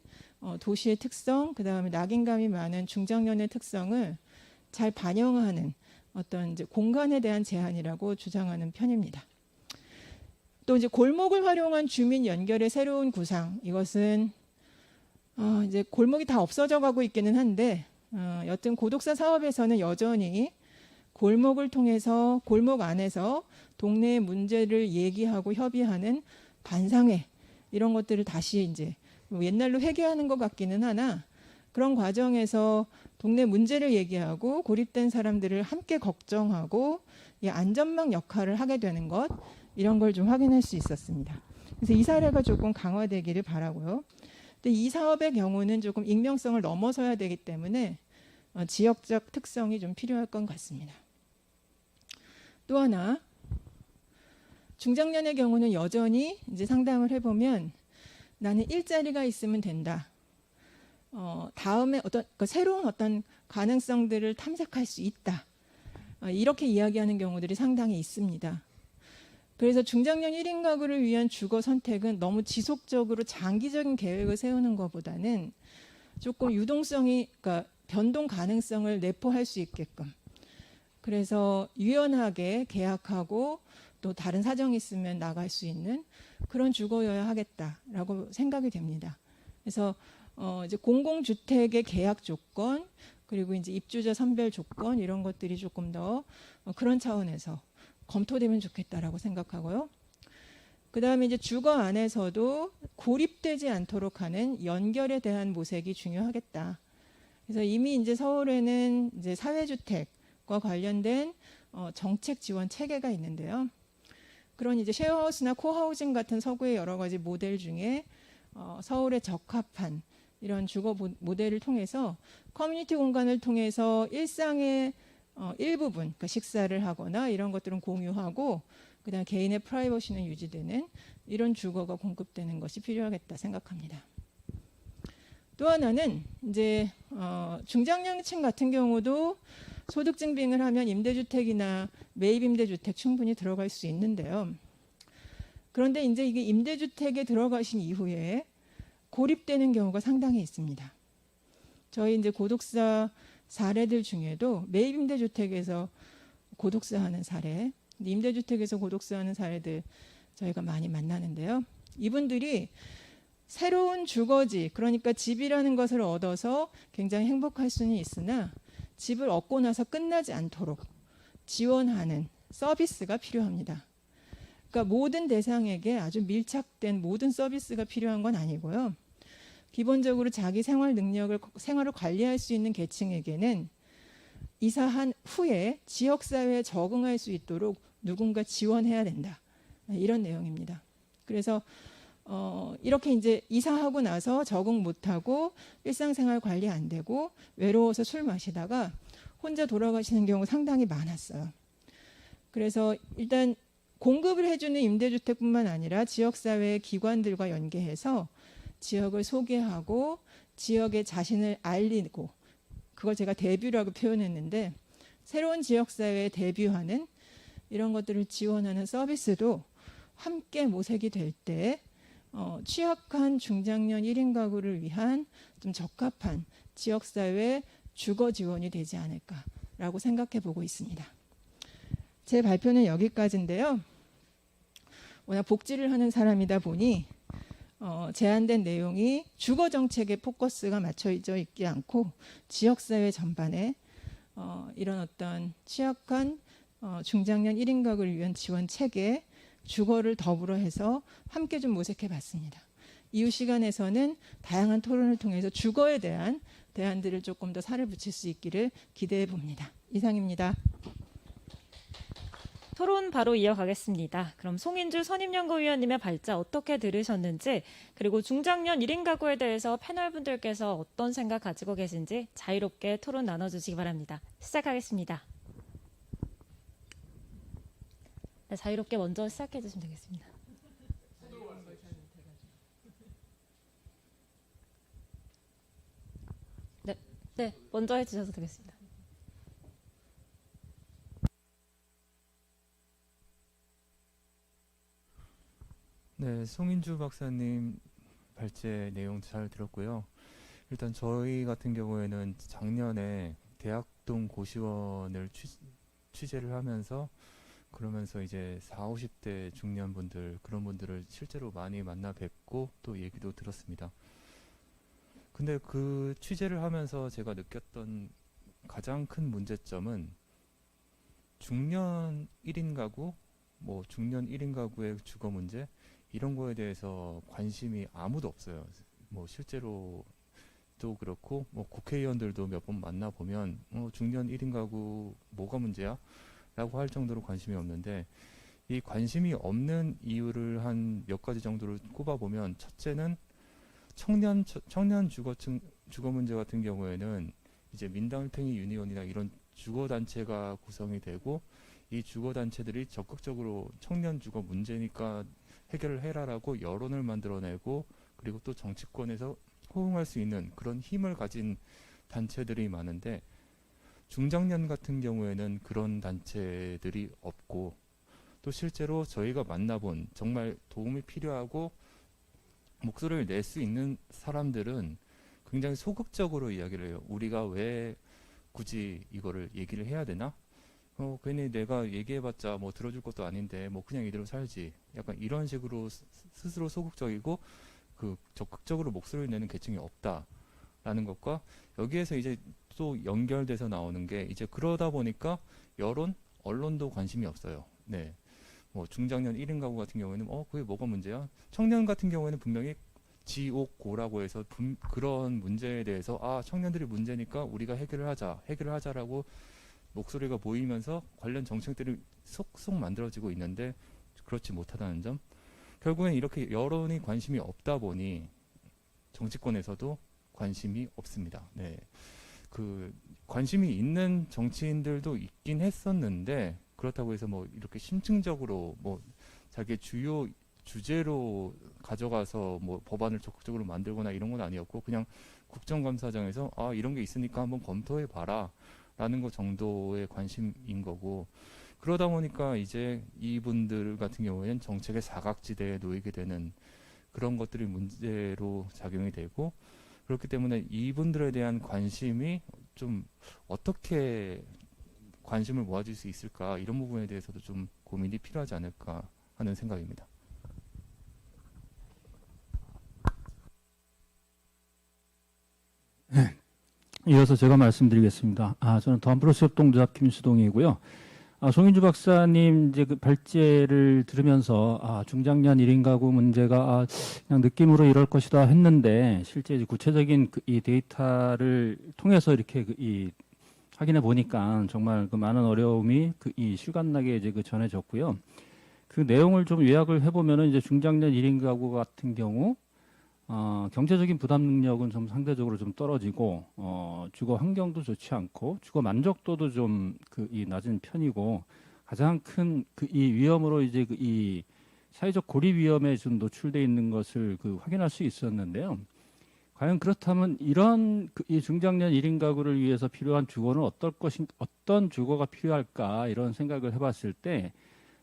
도시의 특성, 그 다음에 낙인감이 많은 중장년의 특성을 잘 반영하는 어떤 이제 공간에 대한 제한이라고 주장하는 편입니다. 또 이제 골목을 활용한 주민 연결의 새로운 구상, 이것은 이제 골목이 다 없어져 가고 있기는 한데 여튼 고독사 사업에서는 여전히 골목을 통해서 골목 안에서 동네의 문제를 얘기하고 협의하는 반상회 이런 것들을 다시 이제 옛날로 회귀하는 것 같기는 하나 그런 과정에서 동네 문제를 얘기하고 고립된 사람들을 함께 걱정하고 이 안전망 역할을 하게 되는 것 이런 걸 좀 확인할 수 있었습니다. 그래서 이 사례가 조금 강화되기를 바라고요. 근데 이 사업의 경우는 조금 익명성을 넘어서야 되기 때문에 지역적 특성이 좀 필요할 것 같습니다. 또 하나 중장년의 경우는 여전히 이제 상담을 해보면 나는 일자리가 있으면 된다. 다음에 새로운 어떤 가능성들을 탐색할 수 있다. 이렇게 이야기하는 경우들이 상당히 있습니다. 그래서 중장년 1인 가구를 위한 주거 선택은 너무 지속적으로 장기적인 계획을 세우는 것보다는 조금 유동성이, 그러니까 변동 가능성을 내포할 수 있게끔 그래서 유연하게 계약하고 또 다른 사정이 있으면 나갈 수 있는 그런 주거여야 하겠다라고 생각이 됩니다. 그래서 이제 공공주택의 계약 조건 그리고 이제 입주자 선별 조건 이런 것들이 조금 더 그런 차원에서 검토되면 좋겠다라고 생각하고요. 그 다음에 이제 주거 안에서도 고립되지 않도록 하는 연결에 대한 모색이 중요하겠다. 그래서 이미 이제 서울에는 이제 사회주택과 관련된 정책 지원 체계가 있는데요. 그런 이제 쉐어하우스나 코하우징 같은 서구의 여러 가지 모델 중에 서울에 적합한 이런 주거 모델을 통해서 커뮤니티 공간을 통해서 일상의 일부분, 그러니까 식사를 하거나 이런 것들은 공유하고 그다음 개인의 프라이버시는 유지되는 이런 주거가 공급되는 것이 필요하겠다 생각합니다. 또 하나는 이제 중장년층 같은 경우도 소득 증빙을 하면 임대주택이나 매입 임대주택 충분히 들어갈 수 있는데요. 그런데 이제 이게 임대주택에 들어가신 이후에 고립되는 경우가 상당히 있습니다. 저희 이제 고독사 사례들 중에도 매입 임대주택에서 고독사하는 사례, 임대주택에서 고독사하는 사례들 저희가 많이 만나는데요. 이분들이 새로운 주거지, 그러니까 집이라는 것을 얻어서 굉장히 행복할 수는 있으나 집을 얻고 나서 끝나지 않도록 지원하는 서비스가 필요합니다. 그러니까 모든 대상에게 아주 밀착된 모든 서비스가 필요한 건 아니고요. 기본적으로 자기 생활을 관리할 수 있는 계층에게는 이사한 후에 지역사회에 적응할 수 있도록 누군가 지원해야 된다. 이런 내용입니다. 그래서 이렇게 이제 이사하고 나서 적응 못하고 일상생활 관리 안 되고 외로워서 술 마시다가 혼자 돌아가시는 경우 상당히 많았어요. 그래서 일단 공급을 해주는 임대주택뿐만 아니라 지역사회 기관들과 연계해서 지역을 소개하고 지역의 자신을 알리고, 그걸 제가 데뷔라고 표현했는데, 새로운 지역사회에 데뷔하는 이런 것들을 지원하는 서비스도 함께 모색이 될 때 취약한 중장년 1인 가구를 위한 좀 적합한 지역사회 주거 지원이 되지 않을까라고 생각해 보고 있습니다. 제 발표는 여기까지인데요. 워낙 복지를 하는 사람이다 보니 제안된 내용이 주거 정책에 포커스가 맞춰져 있지 않고 지역사회 전반에 이런 어떤 취약한 중장년 1인 가구를 위한 지원 체계, 주거를 더불어 해서 함께 좀 모색해 봤습니다. 이후 시간에서는 다양한 토론을 통해서 주거에 대한 대안들을 조금 더 살을 붙일 수 있기를 기대해 봅니다. 이상입니다. 토론 바로 이어가겠습니다. 그럼 송인주 선임연구위원님의 발자 어떻게 들으셨는지, 그리고 중장년 1인 가구에 대해서 패널분들께서 어떤 생각 가지고 계신지 자유롭게 토론 나눠주시기 바랍니다. 시작하겠습니다. 네, 자유롭게 먼저 시작해 주시면 되겠습니다. 네, 먼저 해주셔도 되겠습니다. 네, 송인주 박사님 발제 내용 잘 들었고요. 일단 저희 같은 경우에는 작년에 대학동 고시원을 취재를 하면서 그러면서 이제 40, 50대 중년분들, 그런 분들을 실제로 많이 만나 뵙고 또 얘기도 들었습니다. 근데 그 취재를 하면서 제가 느꼈던 가장 큰 문제점은 중년 1인 가구, 뭐 중년 1인 가구의 주거 문제, 이런 거에 대해서 관심이 아무도 없어요. 뭐 실제로 또 그렇고, 뭐 국회의원들도 몇 번 만나보면 중년 1인 가구 뭐가 문제야? 라고 할 정도로 관심이 없는데, 이 관심이 없는 이유를 한 몇 가지 정도를 꼽아보면, 첫째는 청년 주거 문제 같은 경우에는 이제 민당을팽이 유니온이나 이런 주거 단체가 구성이 되고, 이 주거 단체들이 적극적으로 청년 주거 문제니까 해결을 해라라고 여론을 만들어내고, 그리고 또 정치권에서 호응할 수 있는 그런 힘을 가진 단체들이 많은데, 중장년 같은 경우에는 그런 단체들이 없고, 또 실제로 저희가 만나본 정말 도움이 필요하고 목소리를 낼 수 있는 사람들은 굉장히 소극적으로 이야기를 해요. 우리가 왜 굳이 이거를 얘기를 해야 되나? 괜히 내가 얘기해봤자 뭐 들어줄 것도 아닌데 뭐 그냥 이대로 살지. 약간 이런 식으로 스스로 소극적이고 적극적으로 목소리를 내는 계층이 없다라는 것과, 여기에서 이제 또 연결돼서 나오는 게, 이제 그러다 보니까 언론도 관심이 없어요. 네. 뭐 중장년 1인 가구 같은 경우에는 그게 뭐가 문제야? 청년 같은 경우에는 분명히 지옥고라고 해서 그런 문제에 대해서 청년들이 문제니까 우리가 해결하자라고 목소리가 보이면서 관련 정책들이 속속 만들어지고 있는데, 그렇지 못하다는 점. 결국엔 이렇게 여론이 관심이 없다 보니 정치권에서도 관심이 없습니다. 네. 관심이 있는 정치인들도 있긴 했었는데, 그렇다고 해서 뭐 이렇게 심층적으로 뭐 자기의 주요 주제로 가져가서 뭐 법안을 적극적으로 만들거나 이런 건 아니었고, 그냥 국정감사장에서 이런 게 있으니까 한번 검토해 봐라 라는 것 정도의 관심인 거고, 그러다 보니까 이제 이분들 같은 경우에는 정책의 사각지대에 놓이게 되는 그런 것들이 문제로 작용이 되고, 그렇기 때문에 이분들에 대한 관심이 좀 어떻게 관심을 모아줄 수 있을까, 이런 부분에 대해서도 좀 고민이 필요하지 않을까 하는 생각입니다. 이어서 제가 말씀드리겠습니다. 저는 더한플러스 협동조합 김수동이고요. 송인주 박사님 이제 그 발제를 들으면서 중장년 1인 가구 문제가 그냥 느낌으로 이럴 것이다 했는데, 실제 이제 구체적인 이 데이터를 통해서 이렇게 확인해 보니까 정말 많은 어려움이 이 실감나게 이제 전해졌고요. 그 내용을 좀 요약을 해보면은 이제 중장년 1인 가구 같은 경우 경제적인 부담 능력은 좀 상대적으로 좀 떨어지고 주거 환경도 좋지 않고 주거 만족도도 좀 이 낮은 편이고 가장 큰 이 위험으로 이제 이 사회적 고립 위험에 좀 노출돼 있는 것을 확인할 수 있었는데요. 과연 그렇다면 이런 이 중장년 1인 가구를 위해서 필요한 주거는 어떤 주거가 필요할까 이런 생각을 해봤을 때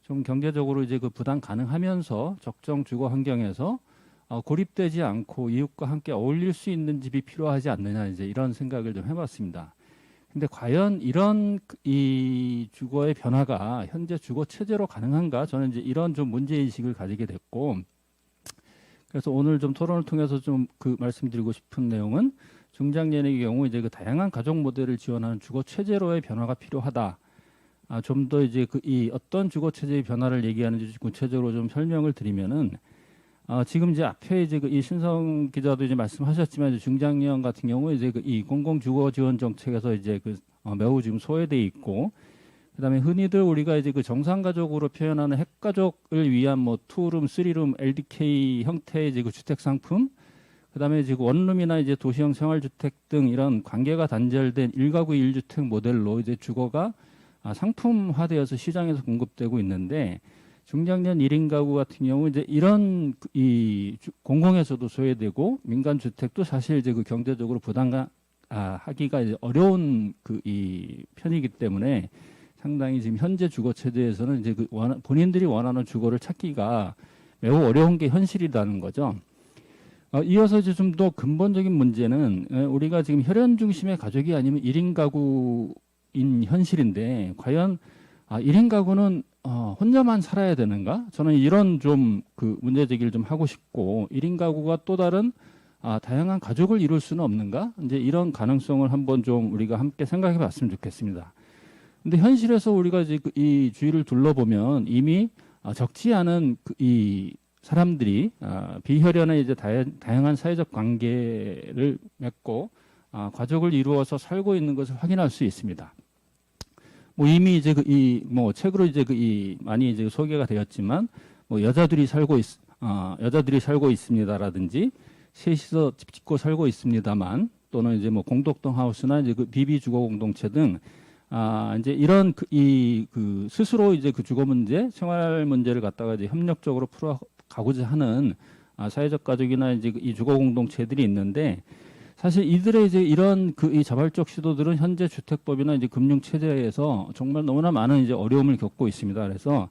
좀 경제적으로 이제 부담 가능하면서 적정 주거 환경에서 고립되지 않고 이웃과 함께 어울릴 수 있는 집이 필요하지 않느냐 이제 이런 생각을 좀 해봤습니다. 근데 과연 이런 이 주거의 변화가 현재 주거 체제로 가능한가? 저는 이제 이런 좀 문제 인식을 가지게 됐고, 그래서 오늘 좀 토론을 통해서 좀 말씀드리고 싶은 내용은 중장년의 경우 이제 다양한 가족 모델을 지원하는 주거 체제로의 변화가 필요하다. 좀 더 이제 이 어떤 주거 체제의 변화를 얘기하는지 구체적으로 좀 설명을 드리면은. 지금 이제 앞에 이제 이 신성 기자도 이제 말씀하셨지만 이제 중장년 같은 경우 이제 이 공공주거 지원 정책에서 이제 매우 지금 소외돼 있고, 그다음에 흔히들 우리가 이제 정상가족으로 표현하는 핵가족을 위한 뭐 투룸, 쓰리룸, LDK 형태의 이제 주택 상품, 그다음에 이제 원룸이나 이제 도시형 생활주택 등 이런 관계가 단절된 1가구 1주택 모델로 이제 주거가 상품화되어서 시장에서 공급되고 있는데. 중장년 1인 가구 같은 경우 이제 이런 이 공공에서도 소외되고 민간 주택도 사실 이제 경제적으로 하기가 이제 어려운 이 편이기 때문에 상당히 지금 현재 주거 체제에서는 이제 본인들이 원하는 주거를 찾기가 매우 어려운 게 현실이라는 거죠. 이어서 이제 좀 더 근본적인 문제는 우리가 지금 혈연 중심의 가족이 아니면 1인 가구인 현실인데 과연 1인 가구는 혼자만 살아야 되는가? 저는 이런 좀 문제 제기를 좀 하고 싶고 1인 가구가 또 다른 다양한 가족을 이룰 수는 없는가? 이제 이런 가능성을 한번 좀 우리가 함께 생각해 봤으면 좋겠습니다. 근데 현실에서 우리가 이제 이 주위를 둘러보면 이미 적지 않은 이 사람들이 비혈연의 이제 다양한 사회적 관계를 맺고 가족을 이루어서 살고 있는 것을 확인할 수 있습니다. 뭐 이미 이제 뭐 책으로 이제 많이 이제 소개가 되었지만 뭐 여자들이 살고 있습니다라든지 셋이서 집 짓고 살고 있습니다만 또는 이제 뭐 공덕동 하우스나 이제 비비 주거 공동체 등 이제 이런 스스로 이제 주거 문제, 생활 문제를 갖다가 이제 협력적으로 풀어가고자 하는 사회적 가족이나 이제 이 주거 공동체들이 있는데. 사실 이들의 이제 이런 이 자발적 시도들은 현재 주택법이나 이제 금융 체제에서 정말 너무나 많은 이제 어려움을 겪고 있습니다. 그래서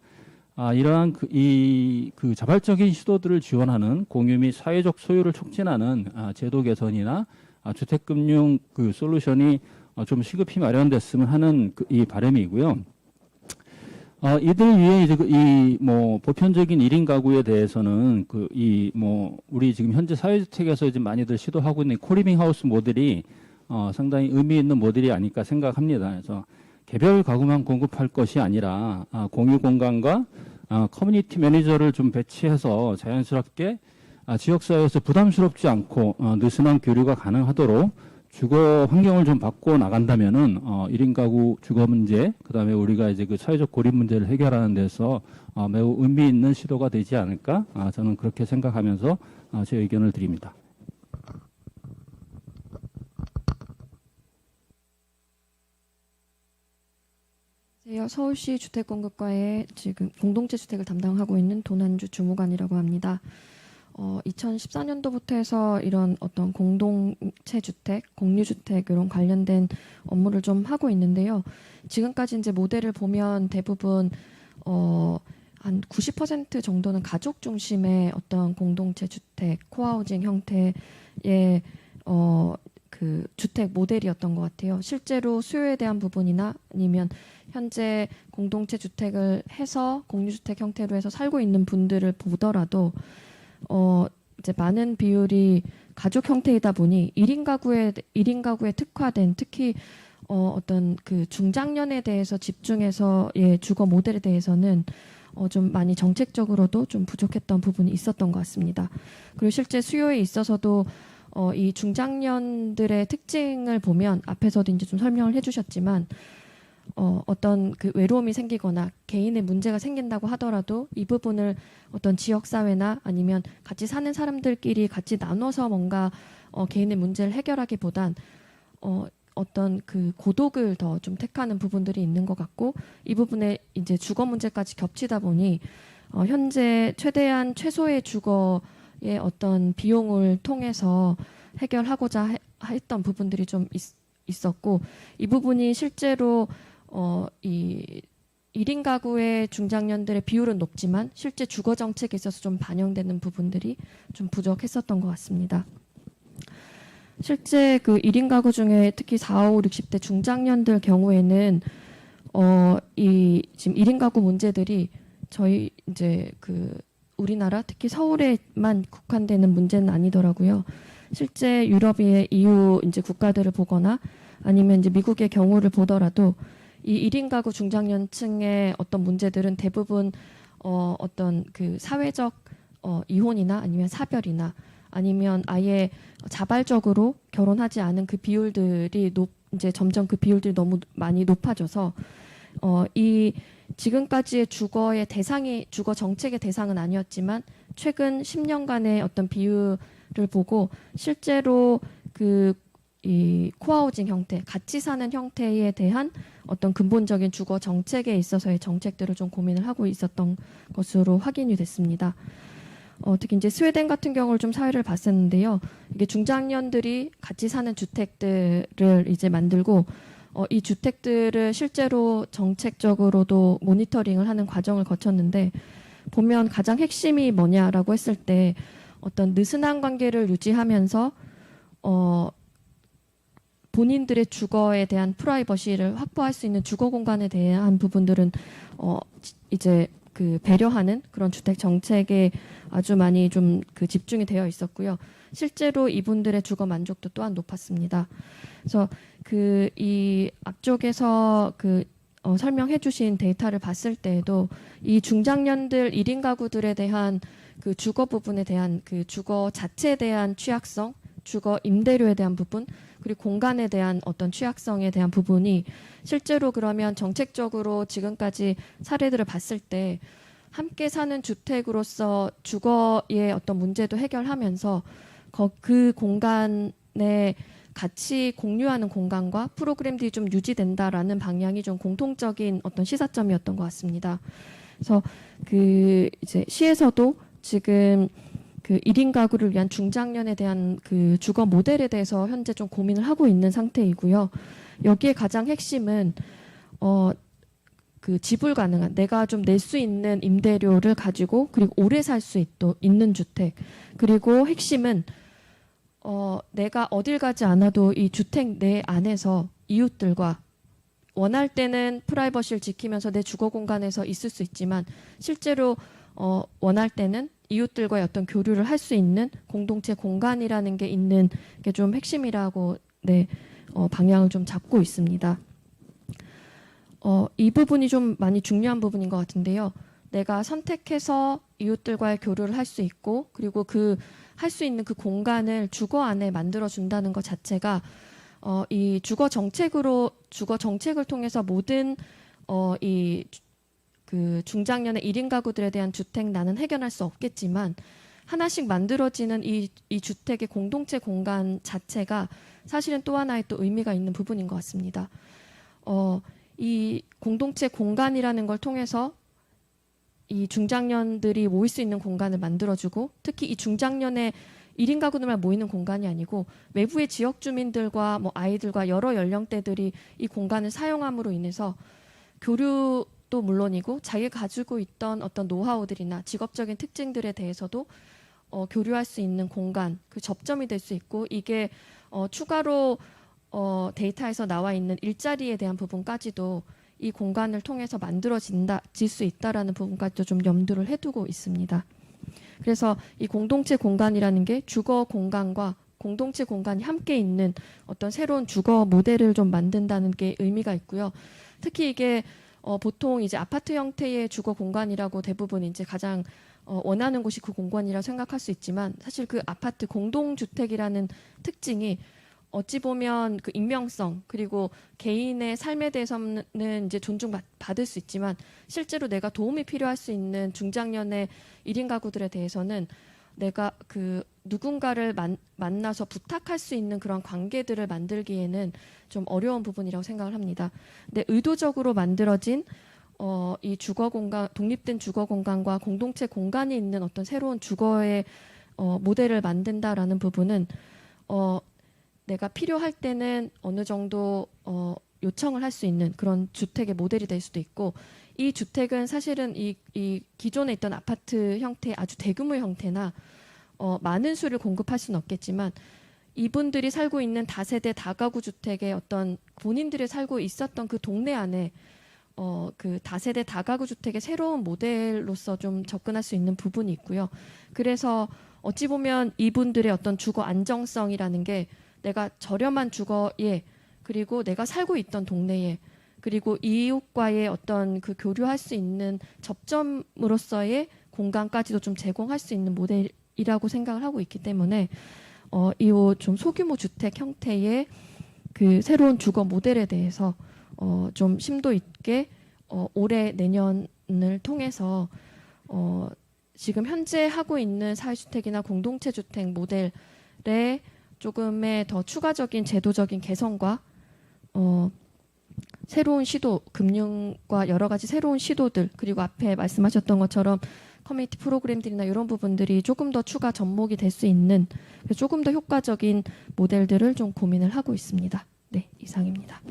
이러한 자발적인 시도들을 지원하는 공유 및 사회적 소유를 촉진하는 제도 개선이나 주택금융 솔루션이 좀 시급히 마련됐으면 하는 이 바람이고요. 이들 위해 이제 뭐 보편적인 1인 가구에 대해서는 우리 지금 현재 사회주택에서 이제 많이들 시도하고 있는 코리빙 하우스 모델이 상당히 의미 있는 모델이 아닐까 생각합니다. 그래서 개별 가구만 공급할 것이 아니라 공유 공간과 커뮤니티 매니저를 좀 배치해서 자연스럽게 지역사회에서 부담스럽지 않고 느슨한 교류가 가능하도록 주거 환경을 좀 바꿔 나간다면은 1인 가구 주거 문제, 그다음에 우리가 이제 사회적 고립 문제를 해결하는 데서 매우 의미 있는 시도가 되지 않을까? 저는 그렇게 생각하면서 제 의견을 드립니다. 서울시 주택공급과의 지금 공동체 주택을 담당하고 있는 도난주 주무관이라고 합니다. 2014년도부터 해서 이런 어떤 공동체 주택, 공유주택 이런 관련된 업무를 좀 하고 있는데요. 지금까지 이제 모델을 보면 대부분 한 90% 정도는 가족 중심의 어떤 공동체 주택, 코하우징 형태의 주택 모델이었던 것 같아요. 실제로 수요에 대한 부분이나 아니면 현재 공동체 주택을 해서 공유주택 형태로 해서 살고 있는 분들을 보더라도 이제 많은 비율이 가족 형태이다 보니 1인 가구에 특화된 특히 어떤 중장년에 대해서 집중해서의 주거 모델에 대해서는 좀 많이 정책적으로도 좀 부족했던 부분이 있었던 것 같습니다. 그리고 실제 수요에 있어서도 이 중장년들의 특징을 보면 앞에서도 이제 좀 설명을 해주셨지만 어떤 그 외로움이 생기거나 개인의 문제가 생긴다고 하더라도 이 부분을 어떤 지역사회나 아니면 같이 사는 사람들끼리 같이 나눠서 뭔가 개인의 문제를 해결하기보단 어떤 그 고독을 더 좀 택하는 부분들이 있는 것 같고, 이 부분에 이제 주거 문제까지 겹치다 보니 현재 최대한 최소의 주거의 어떤 비용을 통해서 해결하고자 했던 부분들이 좀 있었고, 이 부분이 실제로 이 1인 가구의 중장년들의 비율은 높지만 실제 주거 정책에 있어서 좀 반영되는 부분들이 좀 부족했었던 것 같습니다. 실제 그 1인 가구 중에 특히 40, 50, 60대 중장년들 경우에는 이 지금 1인 가구 문제들이 저희 이제 그 우리나라 특히 서울에만 국한되는 문제는 아니더라고요. 실제 유럽의 EU 이제 국가들을 보거나 아니면 이제 미국의 경우를 보더라도 이 1인 가구 중장년층의 어떤 문제들은 대부분 어떤 그 사회적 이혼이나 아니면 사별이나 아니면 아예 자발적으로 결혼하지 않은 그 비율들이 이제 점점 그 비율들이 너무 많이 높아져서 이 지금까지의 주거 정책의 대상은 아니었지만 최근 10년간의 어떤 비율을 보고 실제로 이 코하우징 형태, 같이 사는 형태에 대한 어떤 근본적인 주거 정책에 있어서의 정책들을 좀 고민을 하고 있었던 것으로 확인이 됐습니다. 특히 이제 스웨덴 같은 경우를 좀 사회를 봤었는데요. 이게 중장년들이 같이 사는 주택들을 이제 만들고 이 주택들을 실제로 정책적으로도 모니터링을 하는 과정을 거쳤는데, 보면 가장 핵심이 뭐냐라고 했을 때 어떤 느슨한 관계를 유지하면서 본인들의 주거에 대한 프라이버시를 확보할 수 있는 주거 공간에 대한 부분들은 이제 그 배려하는 그런 주택 정책에 아주 많이 좀 그 집중이 되어 있었고요. 실제로 이분들의 주거 만족도 또한 높았습니다. 그래서 그 이 앞쪽에서 설명해 주신 데이터를 봤을 때에도 이 중장년들 1인 가구들에 대한 그 주거 부분에 대한 그 주거 자체에 대한 취약성, 주거 임대료에 대한 부분, 그리고 공간에 대한 어떤 취약성에 대한 부분이 실제로 그러면 정책적으로 지금까지 사례들을 봤을 때 함께 사는 주택으로서 주거의 어떤 문제도 해결하면서 그 공간에 같이 공유하는 공간과 프로그램들이 좀 유지된다라는 방향이 좀 공통적인 어떤 시사점이었던 것 같습니다. 그래서 그 이제 시에서도 지금 그 1인 가구를 위한 중장년에 대한 그 주거 모델에 대해서 현재 좀 고민을 하고 있는 상태이고요. 여기에 가장 핵심은 그 지불 가능한, 내가 좀 낼 수 있는 임대료를 가지고 그리고 오래 살 수 있는 주택, 그리고 핵심은 내가 어딜 가지 않아도 이 주택 내 안에서 이웃들과 원할 때는 프라이버시를 지키면서 내 주거 공간에서 있을 수 있지만 실제로 원할 때는 이웃들과의 어떤 교류를 할 수 있는 공동체 공간이라는 게 있는 게 좀 핵심이라고 방향을 좀 잡고 있습니다. 이 부분이 좀 많이 중요한 부분인 것 같은데요. 내가 선택해서 이웃들과의 교류를 할 수 있고 그리고 할 수 있는 그 공간을 주거 안에 만들어 준다는 것 자체가 이 주거 정책을 통해서 모든 그 중장년의 1인 가구들에 대한 주택난은 해결할 수 없겠지만 하나씩 만들어지는 이 주택의 공동체 공간 자체가 사실은 또 하나의 또 의미가 있는 부분인 것 같습니다. 이 공동체 공간이라는 걸 통해서 이 중장년들이 모일 수 있는 공간을 만들어주고, 특히 이 중장년의 1인 가구들만 모이는 공간이 아니고 외부의 지역 주민들과 뭐 아이들과 여러 연령대들이 이 공간을 사용함으로 인해서 교류도 물론이고 자기가 가지고 있던 어떤 노하우들이나 직업적인 특징들에 대해서도 교류할 수 있는 공간, 그 접점이 될 수 있고, 이게 추가로 데이터에서 나와 있는 일자리에 대한 부분까지도 이 공간을 통해서 만들어질 수 있다라는 부분까지도 좀 염두를 해두고 있습니다. 그래서 이 공동체 공간이라는 게 주거 공간과 공동체 공간이 함께 있는 어떤 새로운 주거 모델을 좀 만든다는 게 의미가 있고요. 특히 이게 보통 이제 아파트 형태의 주거 공간이라고 대부분 이제 가장 원하는 곳이 그 공간이라고 생각할 수 있지만, 사실 그 아파트 공동주택이라는 특징이 어찌 보면 그 익명성 그리고 개인의 삶에 대해서는 이제 존중받을 수 있지만 실제로 내가 도움이 필요할 수 있는 중장년의 1인 가구들에 대해서는 내가 그 누군가를 만나서 부탁할 수 있는 그런 관계들을 만들기에는 좀 어려운 부분이라고 생각을 합니다. 근데 의도적으로 만들어진 이 주거 공간, 독립된 주거 공간과 공동체 공간이 있는 어떤 새로운 주거의 모델을 만든다라는 부분은 내가 필요할 때는 어느 정도 요청을 할 수 있는 그런 주택의 모델이 될 수도 있고, 이 주택은 사실은 이 기존에 있던 아파트 형태의 아주 대규모 형태나 많은 수를 공급할 수는 없겠지만 이분들이 살고 있는 다세대 다가구 주택의 어떤 본인들이 살고 있었던 그 동네 안에 그 다세대 다가구 주택의 새로운 모델로서 좀 접근할 수 있는 부분이 있고요. 그래서 어찌 보면 이분들의 어떤 주거 안정성이라는 게 내가 저렴한 주거에 그리고 내가 살고 있던 동네에 그리고 이웃과의 어떤 그 교류할 수 있는 접점으로서의 공간까지도 좀 제공할 수 있는 모델이라고 생각을 하고 있기 때문에 이 좀 소규모 주택 형태의 그 새로운 주거 모델에 대해서 좀 심도 있게 올해 내년을 통해서 지금 현재 하고 있는 사회주택이나 공동체 주택 모델에 조금의 더 추가적인 제도적인 개선과 새로운 시도, 금융과 여러 가지 새로운 시도들, 그리고 앞에 말씀하셨던 것처럼 커뮤니티 프로그램들이나 이런 부분들이 조금 더 추가 접목이 될 수 있는 조금 더 효과적인 모델들을 좀 고민을 하고 있습니다. 네, 이상입니다.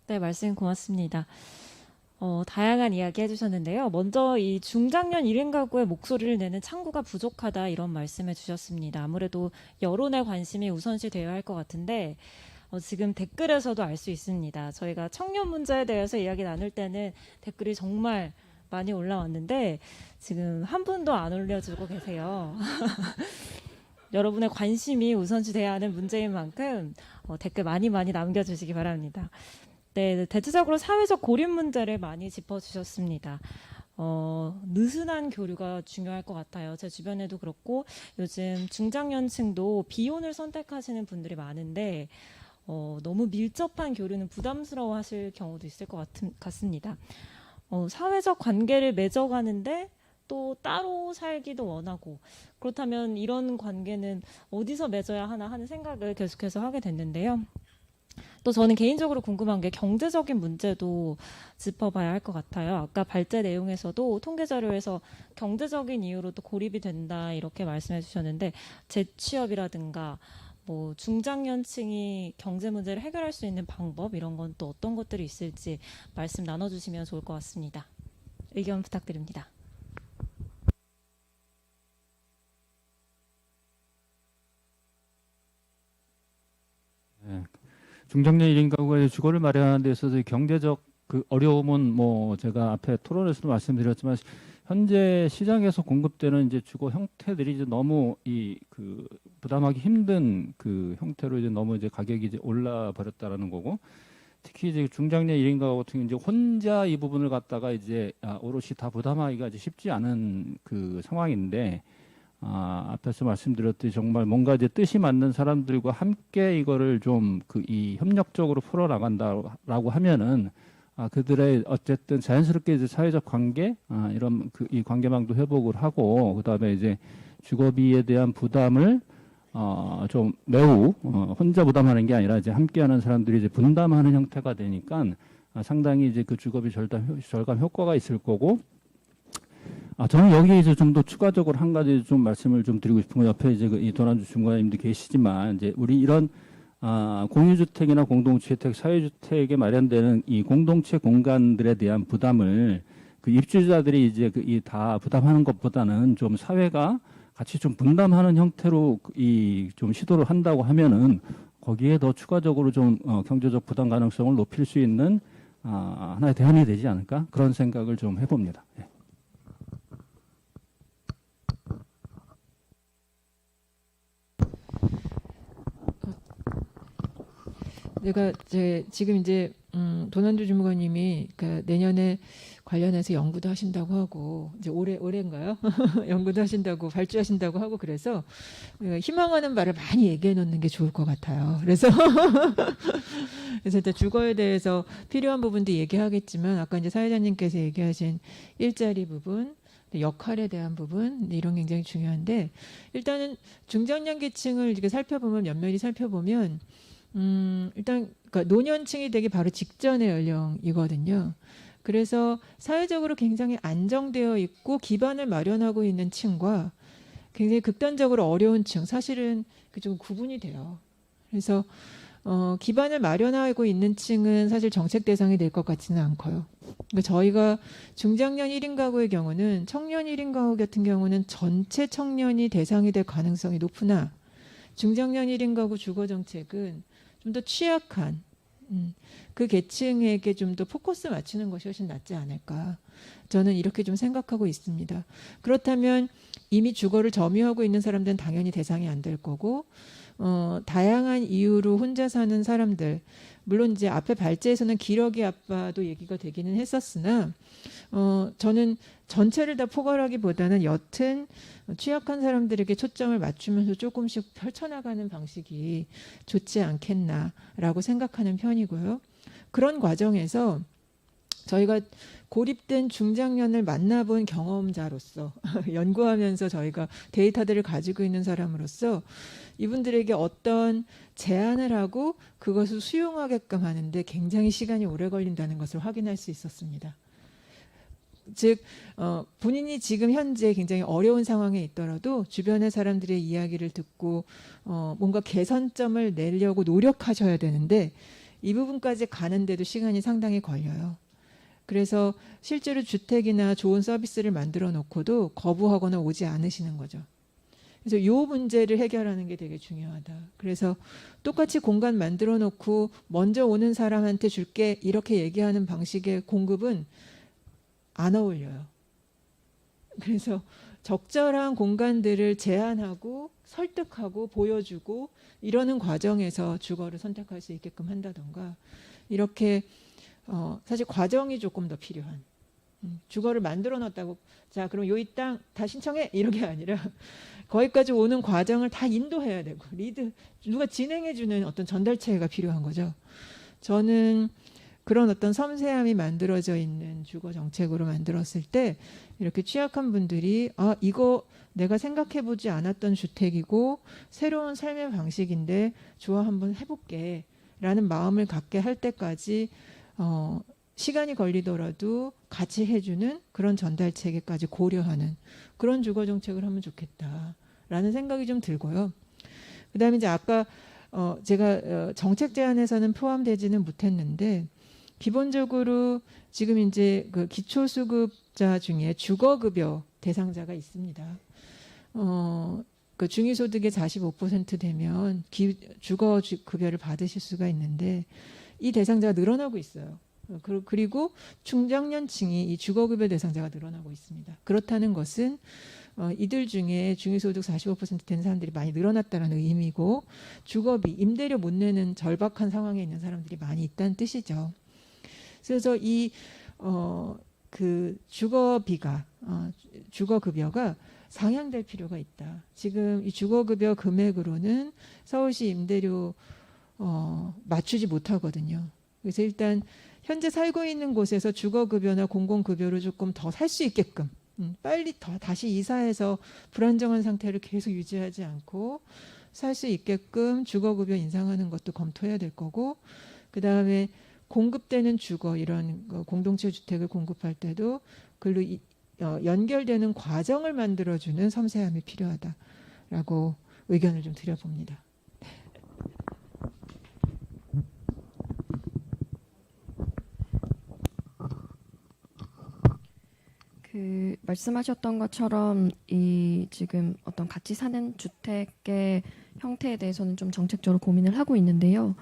네, 말씀 고맙습니다. 다양한 이야기 해주셨는데요. 먼저 이 중장년 1인 가구의 목소리를 내는 창구가 부족하다 이런 말씀해 주셨습니다. 아무래도 여론의 관심이 우선시 되어야 할 것 같은데 지금 댓글에서도 알 수 있습니다. 저희가 청년 문제에 대해서 이야기 나눌 때는 댓글이 정말 많이 올라왔는데 지금 한 분도 안 올려주고 계세요. 여러분의 관심이 우선시 돼야 하는 문제인 만큼 댓글 많이 남겨주시기 바랍니다. 네, 대체적으로 사회적 고립 문제를 많이 짚어주셨습니다. 느슨한 교류가 중요할 것 같아요. 제 주변에도 그렇고 요즘 중장년층도 비혼을 선택하시는 분들이 많은데 너무 밀접한 교류는 부담스러워하실 경우도 있을 것 같습니다. 사회적 관계를 맺어가는데 또 따로 살기도 원하고 그렇다면 이런 관계는 어디서 맺어야 하나 하는 생각을 계속해서 하게 됐는데요. 또 저는 개인적으로 궁금한 게 경제적인 문제도 짚어봐야 할 것 같아요. 아까 발제 내용에서도 통계 자료에서 경제적인 이유로 또 고립이 된다 이렇게 말씀해 주셨는데 재취업이라든가 뭐 중장년층이 경제 문제를 해결할 수 있는 방법 이런 건 또 어떤 것들이 있을지 말씀 나눠주시면 좋을 것 같습니다. 의견 부탁드립니다. 네. 중장년 1인 가구의 주거를 마련하는 데 있어서 경제적 그 어려움은 뭐 제가 앞에 토론에서도 말씀드렸지만 현재 시장에서 공급되는 이제 주거 형태들이 이제 너무 그 부담하기 힘든 그 형태로 이제 너무 이제 가격이 이제 올라 버렸다라는 거고, 특히 이제 중장년 1인 가구 같은 경우 이제 혼자 이 부분을 갖다가 이제 오롯이 다 부담하기가 이제 쉽지 않은 그 상황인데, 앞에서 말씀드렸듯이 정말 뭔가 이제 뜻이 맞는 사람들과 함께 이거를 좀 이 협력적으로 풀어 나간다라고 하면은 그들의 어쨌든 자연스럽게 이제 사회적 관계 이런 이 관계망도 회복을 하고, 그다음에 이제 주거비에 대한 부담을 좀 매우 혼자 부담하는 게 아니라 이제 함께하는 사람들이 이제 분담하는 형태가 되니까 상당히 이제 그 주거비 절감 효과가 있을 거고. 저는 여기에 이제 좀 더 추가적으로 한 가지 좀 말씀을 좀 드리고 싶은 건, 옆에 이제 이 도난주 중과님도 계시지만 이제 우리 이런 공유주택이나 공동주택, 사회주택에 마련되는 이 공동체 공간들에 대한 부담을 그 입주자들이 이제 다 부담하는 것보다는 좀 사회가 같이 좀 분담하는 형태로 좀 시도를 한다고 하면은 거기에 더 추가적으로 좀 경제적 부담 가능성을 높일 수 있는 하나의 대안이 되지 않을까, 그런 생각을 좀 해봅니다. 예. 내가 지금 이제 도난주 주무관님이 그 내년에 관련해서 연구도 하신다고 하고 이제 올해인가요? 연구도 하신다고 발주하신다고 하고 그래서 희망하는 바를 많이 얘기해 놓는 게 좋을 것 같아요. 그래서 일단 주거에 대해서 필요한 부분도 얘기하겠지만 아까 이제 사회자님께서 얘기하신 일자리 부분, 역할에 대한 부분 이런 게 굉장히 중요한데 일단은 중장년 계층을 이렇게 살펴보면 면밀히 살펴보면 일단 그러니까 노년층이 되기 바로 직전의 연령이거든요. 그래서 사회적으로 굉장히 안정되어 있고 기반을 마련하고 있는 층과 굉장히 극단적으로 어려운 층 사실은 좀 구분이 돼요. 그래서 기반을 마련하고 있는 층은 사실 정책 대상이 될 것 같지는 않고요. 그러니까 저희가 중장년 1인 가구의 경우는 청년 1인 가구 같은 경우는 전체 청년이 대상이 될 가능성이 높으나 중장년 1인 가구 주거 정책은 좀 더 취약한 그 계층에게 좀 더 포커스 맞추는 것이 훨씬 낫지 않을까. 저는 이렇게 좀 생각하고 있습니다. 그렇다면 이미 주거를 점유하고 있는 사람들은 당연히 대상이 안 될 거고 다양한 이유로 혼자 사는 사람들 물론 이제 앞에 발제에서는 기러기 아빠도 얘기가 되기는 했었으나 저는 전체를 다 포괄하기보다는 여튼 취약한 사람들에게 초점을 맞추면서 조금씩 펼쳐나가는 방식이 좋지 않겠나라고 생각하는 편이고요. 그런 과정에서 저희가 고립된 중장년을 만나본 경험자로서 연구하면서 저희가 데이터들을 가지고 있는 사람으로서 이분들에게 어떤 제안을 하고 그것을 수용하게끔 하는데 굉장히 시간이 오래 걸린다는 것을 확인할 수 있었습니다. 즉 본인이 지금 현재 굉장히 어려운 상황에 있더라도 주변의 사람들의 이야기를 듣고 뭔가 개선점을 내려고 노력하셔야 되는데 이 부분까지 가는데도 시간이 상당히 걸려요. 그래서 실제로 주택이나 좋은 서비스를 만들어 놓고도 거부하거나 오지 않으시는 거죠. 그래서 이 문제를 해결하는 게 되게 중요하다. 그래서 똑같이 공간 만들어 놓고 먼저 오는 사람한테 줄게 이렇게 얘기하는 방식의 공급은 안 어울려요. 그래서 적절한 공간들을 제한하고 설득하고 보여주고 이러는 과정에서 주거를 선택할 수 있게끔 한다던가 이렇게 사실 과정이 조금 더 필요한 주거를 만들어 놨다고 자 그럼 요 이 땅 다 신청해 이렇게 아니라 거기까지 오는 과정을 다 인도해야 되고 리드 누가 진행해 주는 어떤 전달체가 필요한 거죠. 저는 그런 어떤 섬세함이 만들어져 있는 주거 정책으로 만들었을 때 이렇게 취약한 분들이 아 이거 내가 생각해 보지 않았던 주택이고 새로운 삶의 방식인데 좋아 한번 해볼게 라는 마음을 갖게 할 때까지 시간이 걸리더라도 같이 해주는 그런 전달 체계까지 고려하는 그런 주거 정책을 하면 좋겠다라는 생각이 좀 들고요. 그다음에 이제 아까 제가 정책 제안에서는 포함되지는 못했는데 기본적으로 지금 이제 그 기초수급자 중에 주거급여 대상자가 있습니다. 그 중위소득의 45% 되면 주거급여를 받으실 수가 있는데 이 대상자가 늘어나고 있어요. 그리고 중장년층이 이 주거급여 대상자가 늘어나고 있습니다. 그렇다는 것은 이들 중에 중위소득 45% 된 사람들이 많이 늘어났다는 의미고 주거비, 임대료 못 내는 절박한 상황에 있는 사람들이 많이 있다는 뜻이죠. 그래서 그 주거급여가 상향될 필요가 있다. 지금 이 주거급여 금액으로는 서울시 임대료 맞추지 못하거든요. 그래서 일단 현재 살고 있는 곳에서 주거급여나 공공급여를 조금 더 살 수 있게끔 빨리 다시 이사해서 불안정한 상태를 계속 유지하지 않고 살 수 있게끔 주거급여 인상하는 것도 검토해야 될 거고 그다음에 공급되는 주거 이런 공동체 주택을 공급할 때도 글로 연결되는 과정을 만들어주는 섬세함이 필요하다라고 의견을 좀 드려봅니다. 그 말씀하셨던 것처럼 이 지금 어떤 같이 사는 주택의 형태에 대해서는 좀 정책적으로 고민을 하고 있는데요.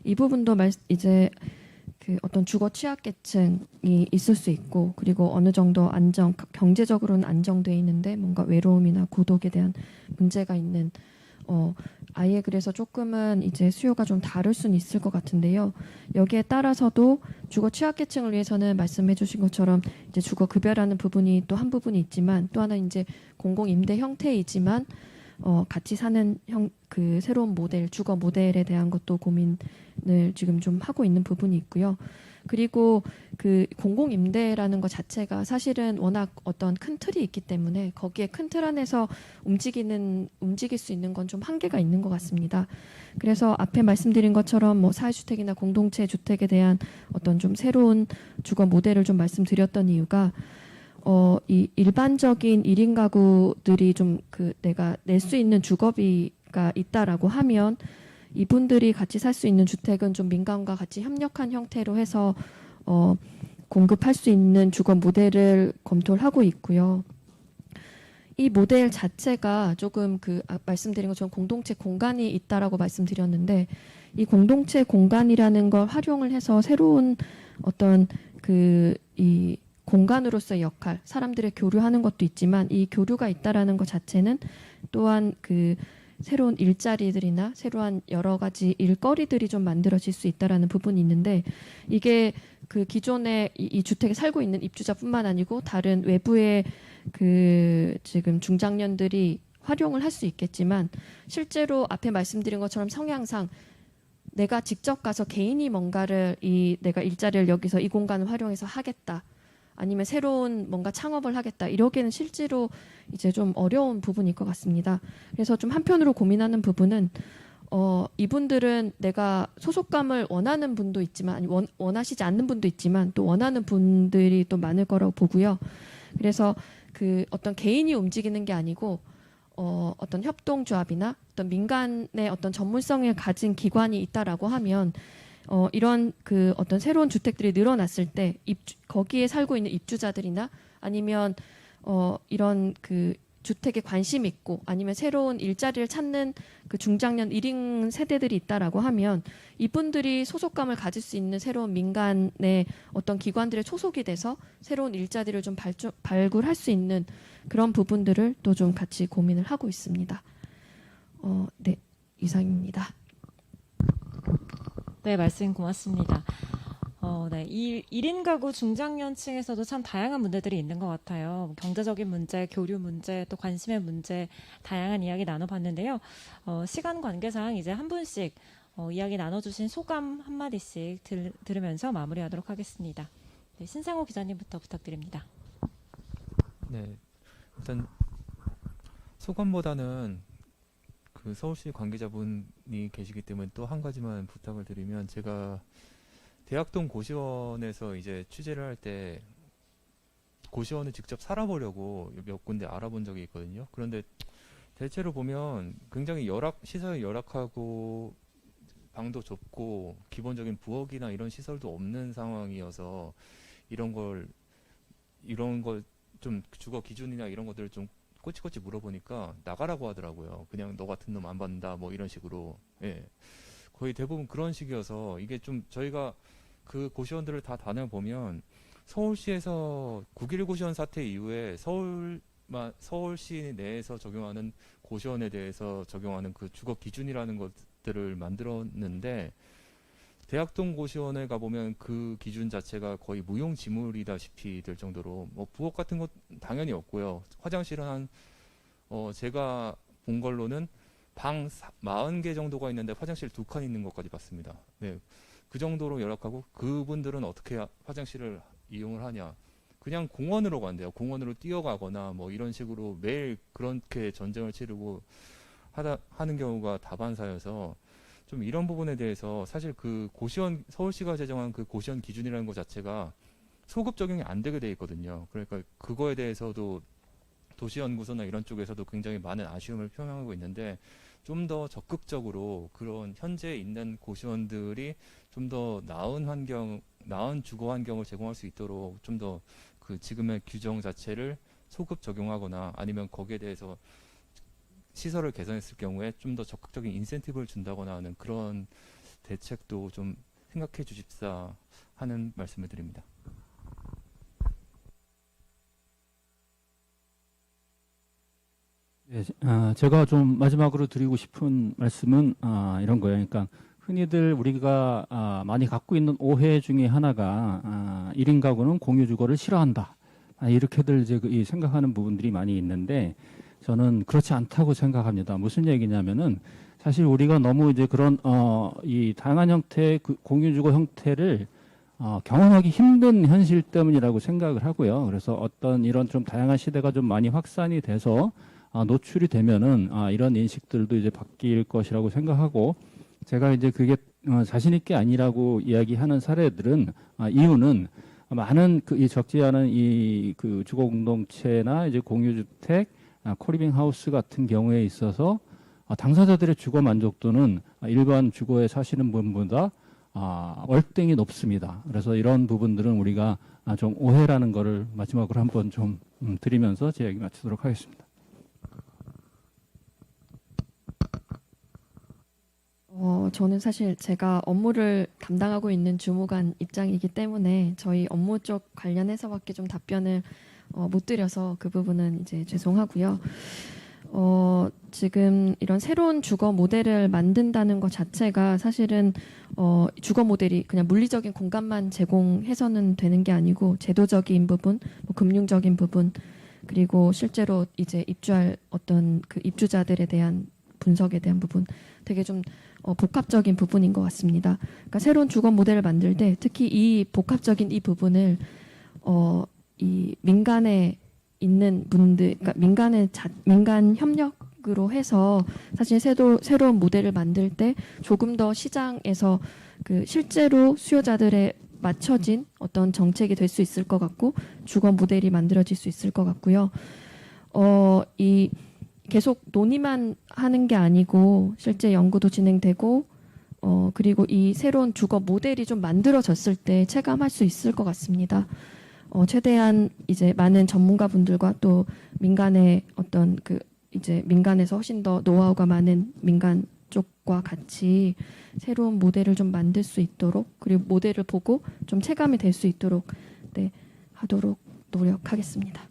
이 부분도 이제 그 어떤 주거 취약계층이 있을 수 있고 그리고 어느 정도 경제적으로는 안정돼 있는데 뭔가 외로움이나孤独에 대한 문제가 있는 아예 그래서 조금은 이제 수요가 좀 다를 수는 있을 것 같은데요. 여기에 따라서도 주거 취약계층을 위해서는 말씀해주신 것처럼 이제 주거 급여라는 부분이 또 한 부분이 있지만 또 하나 이제 공공 임대 형태이지만 같이 사는 그 새로운 모델, 주거 모델에 대한 것도 고민을 지금 좀 하고 있는 부분이 있고요. 그리고 그 공공 임대라는 것 자체가 사실은 워낙 어떤 큰 틀이 있기 때문에 거기에 큰 틀 안에서 움직일 수 있는 건 좀 한계가 있는 것 같습니다. 그래서 앞에 말씀드린 것처럼 뭐 사회주택이나 공동체 주택에 대한 어떤 좀 새로운 주거 모델을 좀 말씀드렸던 이유가 이 일반적인 1인 가구들이 좀 그 내가 낼 수 있는 주거비가 있다라고 하면 이분들이 같이 살 수 있는 주택은 좀 민간과 같이 협력한 형태로 해서 공급할 수 있는 주거 모델을 검토를 하고 있고요. 이 모델 자체가 조금 말씀드린 것처럼 공동체 공간이 있다라고 말씀드렸는데 이 공동체 공간이라는 걸 활용을 해서 새로운 어떤 이 공간으로서의 역할, 사람들의 교류하는 것도 있지만 이 교류가 있다라는 것 자체는 또한 새로운 일자리들이나 새로운 여러 가지 일거리들이 좀 만들어질 수 있다라는 부분이 있는데 이게 기존에 이 주택에 살고 있는 입주자뿐만 아니고 다른 외부의 지금 중장년들이 활용을 할 수 있겠지만 실제로 앞에 말씀드린 것처럼 성향상 내가 직접 가서 개인이 뭔가를 내가 일자리를 여기서 이 공간을 활용해서 하겠다. 아니면 새로운 뭔가 창업을 하겠다. 이러기에는 실제로 이제 좀 어려운 부분일 것 같습니다. 그래서 좀 한편으로 고민하는 부분은 이분들은 내가 소속감을 원하는 분도 있지만 아니 원하시지 않는 분도 있지만 또 원하는 분들이 또 많을 거라고 보고요. 그래서 어떤 개인이 움직이는 게 아니고 어떤 협동조합이나 어떤 민간의 어떤 전문성을 가진 기관이 있다라고 하면 이런 어떤 새로운 주택들이 늘어났을 때 거기에 살고 있는 입주자들이나 아니면 이런 주택에 관심 있고 아니면 새로운 일자리를 찾는 중장년 1인 세대들이 있다라고 하면 이분들이 소속감을 가질 수 있는 새로운 민간의 어떤 기관들에 소속이 돼서 새로운 일자리를 좀 발굴할 수 있는 그런 부분들을 또 좀 같이 고민을 하고 있습니다. 네, 이상입니다. 네, 말씀 고맙습니다. 네, 1인 가구 중장년층에서도 참 다양한 문제들이 있는 것 같아요. 경제적인 문제, 교류 문제, 또 관심의 문제, 다양한 이야기 나눠봤는데요. 시간 관계상 이제 한 분씩 이야기 나눠주신 소감 한마디씩 들으면서 마무리하도록 하겠습니다. 네, 신상호 기자님부터 부탁드립니다. 네, 일단 소감보다는 서울시 관계자분이 계시기 때문에 또 한 가지만 부탁을 드리면 제가 대학동 고시원에서 이제 취재를 할 때 고시원을 직접 살아보려고 몇 군데 알아본 적이 있거든요. 그런데 대체로 보면 굉장히 시설이 열악하고 방도 좁고 기본적인 부엌이나 이런 시설도 없는 상황이어서 이런 걸 좀 주거 기준이나 이런 것들을 좀 꼬치꼬치 물어보니까 나가라고 하더라고요. 그냥 너 같은 놈 안 받는다 뭐 이런 식으로. 예. 거의 대부분 그런 식이어서 이게 좀 저희가 고시원들을 다 다녀보면 서울시에서 9.11 고시원 사태 이후에 서울시 내에서 적용하는 고시원에 대해서 적용하는 주거 기준이라는 것들을 만들었는데 대학동 고시원에 가보면 그 기준 자체가 거의 무용지물이다시피 될 정도로 뭐 부엌 같은 것 당연히 없고요. 화장실은 제가 본 걸로는 방 40개 정도가 있는데 화장실 2칸 있는 것까지 봤습니다. 네, 그 정도로 열악하고 그분들은 어떻게 화장실을 이용을 하냐. 그냥 공원으로 간대요. 공원으로 뛰어가거나 뭐 이런 식으로 매일 그렇게 전쟁을 치르고 하는 경우가 다반사여서 좀 이런 부분에 대해서 사실 서울시가 제정한 고시원 기준이라는 것 자체가 소급 적용이 안 되게 돼 있거든요. 그러니까 그거에 대해서도 도시연구소나 이런 쪽에서도 굉장히 많은 아쉬움을 표명하고 있는데 좀 더 적극적으로 그런 현재 있는 고시원들이 좀 더 나은 주거 환경을 제공할 수 있도록 좀 더 지금의 규정 자체를 소급 적용하거나 아니면 거기에 대해서 시설을 개선했을 경우에 좀 더 적극적인 인센티브를 준다거나 하는 그런 대책도 좀 생각해 주십사 하는 말씀을 드립니다. 예, 제가 좀 마지막으로 드리고 싶은 말씀은 이런 거예요. 그러니까 흔히들 우리가 많이 갖고 있는 오해 중에 하나가 1인 가구는 공유 주거를 싫어한다. 이렇게들 이제 생각하는 부분들이 많이 있는데 저는 그렇지 않다고 생각합니다. 무슨 얘기냐면은 사실 우리가 너무 이제 그런 이 다양한 형태의 그 공유 주거 형태를 경험하기 힘든 현실 때문이라고 생각을 하고요. 그래서 어떤 이런 좀 다양한 시대가 좀 많이 확산이 돼서 노출이 되면은 이런 인식들도 이제 바뀔 것이라고 생각하고 제가 이제 그게 자신 있게 아니라고 이야기하는 사례들은 이유는 많은 이 적지 않은 이 그 주거 공동체나 이제 공유주택, 코리빙 하우스 같은 경우에 있어서 당사자들의 주거 만족도는 일반 주거에 사시는 분보다 월등히 높습니다. 그래서 이런 부분들은 우리가 좀 오해라는 거를 마지막으로 한번 좀 드리면서 제 이야기 마치도록 하겠습니다. 저는 사실 제가 업무를 담당하고 있는 주무관 입장이기 때문에 저희 업무 쪽 관련해서밖에 좀 답변을 못 드려서 그 부분은 이제 죄송하고요. 지금 이런 새로운 주거 모델을 만든다는 것 자체가 사실은 주거 모델이 그냥 물리적인 공간만 제공해서는 되는 게 아니고 제도적인 부분, 뭐 금융적인 부분, 그리고 실제로 이제 입주할 어떤 그 입주자들에 대한 분석에 대한 부분 되게 좀 복합적인 부분인 것 같습니다. 그러니까 새로운 주거 모델을 만들 때 특히 이 복합적인 이 부분을 이 민간에 있는 분들, 그러니까 민간 협력으로 해서 사실 새로운 모델을 만들 때 조금 더 시장에서 그 실제로 수요자들의 맞춰진 어떤 정책이 될 수 있을 것 같고 주거 모델이 만들어질 수 있을 것 같고요. 이 계속 논의만 하는 게 아니고 실제 연구도 진행되고 그리고 이 새로운 주거 모델이 좀 만들어졌을 때 체감할 수 있을 것 같습니다. 최대한 이제 많은 전문가분들과 또 민간의 어떤 그 이제 민간에서 훨씬 더 노하우가 많은 민간 쪽과 같이 새로운 모델을 좀 만들 수 있도록 그리고 모델을 보고 좀 체감이 될 수 있도록 하도록 노력하겠습니다.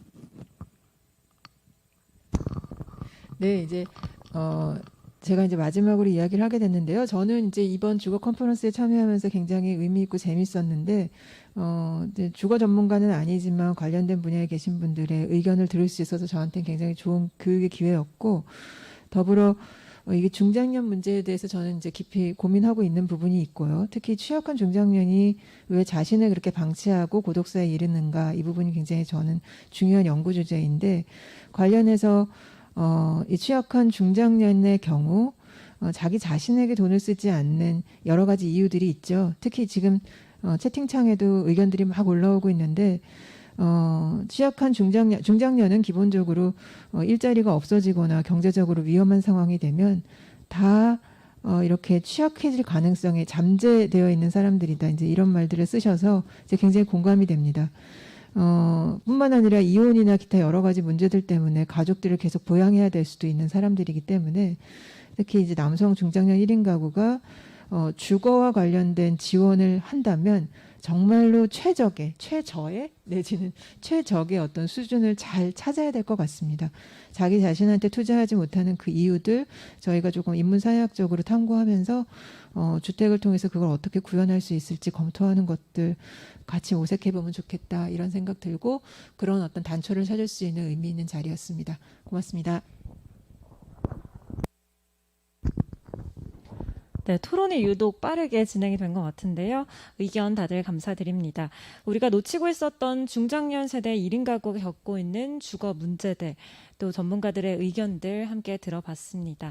네, 이제 제가 이제 마지막으로 이야기를 하게 됐는데요. 저는 이제 이번 주거 컨퍼런스에 참여하면서 굉장히 의미 있고 재밌었는데 이제 주거 전문가는 아니지만 관련된 분야에 계신 분들의 의견을 들을 수 있어서 저한테는 굉장히 좋은 교육의 기회였고 더불어 이게 중장년 문제에 대해서 저는 이제 깊이 고민하고 있는 부분이 있고요. 특히 취약한 중장년이 왜 자신을 그렇게 방치하고 고독사에 이르는가 이 부분이 굉장히 저는 중요한 연구 주제인데 관련해서 이 취약한 중장년의 경우 자기 자신에게 돈을 쓰지 않는 여러 가지 이유들이 있죠. 특히 지금 채팅창에도 의견들이 막 올라오고 있는데 취약한 중장년은 기본적으로 일자리가 없어지거나 경제적으로 위험한 상황이 되면 다 이렇게 취약해질 가능성이 잠재되어 있는 사람들이다. 이제 이런 말들을 쓰셔서 이제 굉장히 공감이 됩니다. 뿐만 아니라 이혼이나 기타 여러 가지 문제들 때문에 가족들을 계속 보양해야 될 수도 있는 사람들이기 때문에 특히 이제 남성 중장년 1인 가구가 주거와 관련된 지원을 한다면 정말로 최저의 내지는 최적의 어떤 수준을 잘 찾아야 될 것 같습니다. 자기 자신한테 투자하지 못하는 그 이유들 저희가 조금 인문사회학적으로 탐구하면서 주택을 통해서 그걸 어떻게 구현할 수 있을지 검토하는 것들 같이 모색해보면 좋겠다 이런 생각 들고 그런 어떤 단초를 찾을 수 있는 의미 있는 자리였습니다. 고맙습니다. 네, 토론이 유독 빠르게 진행이 된 것 같은데요. 의견 다들 감사드립니다. 우리가 놓치고 있었던 중장년 세대 1인 가구가 겪고 있는 주거 문제들, 또 전문가들의 의견들 함께 들어봤습니다.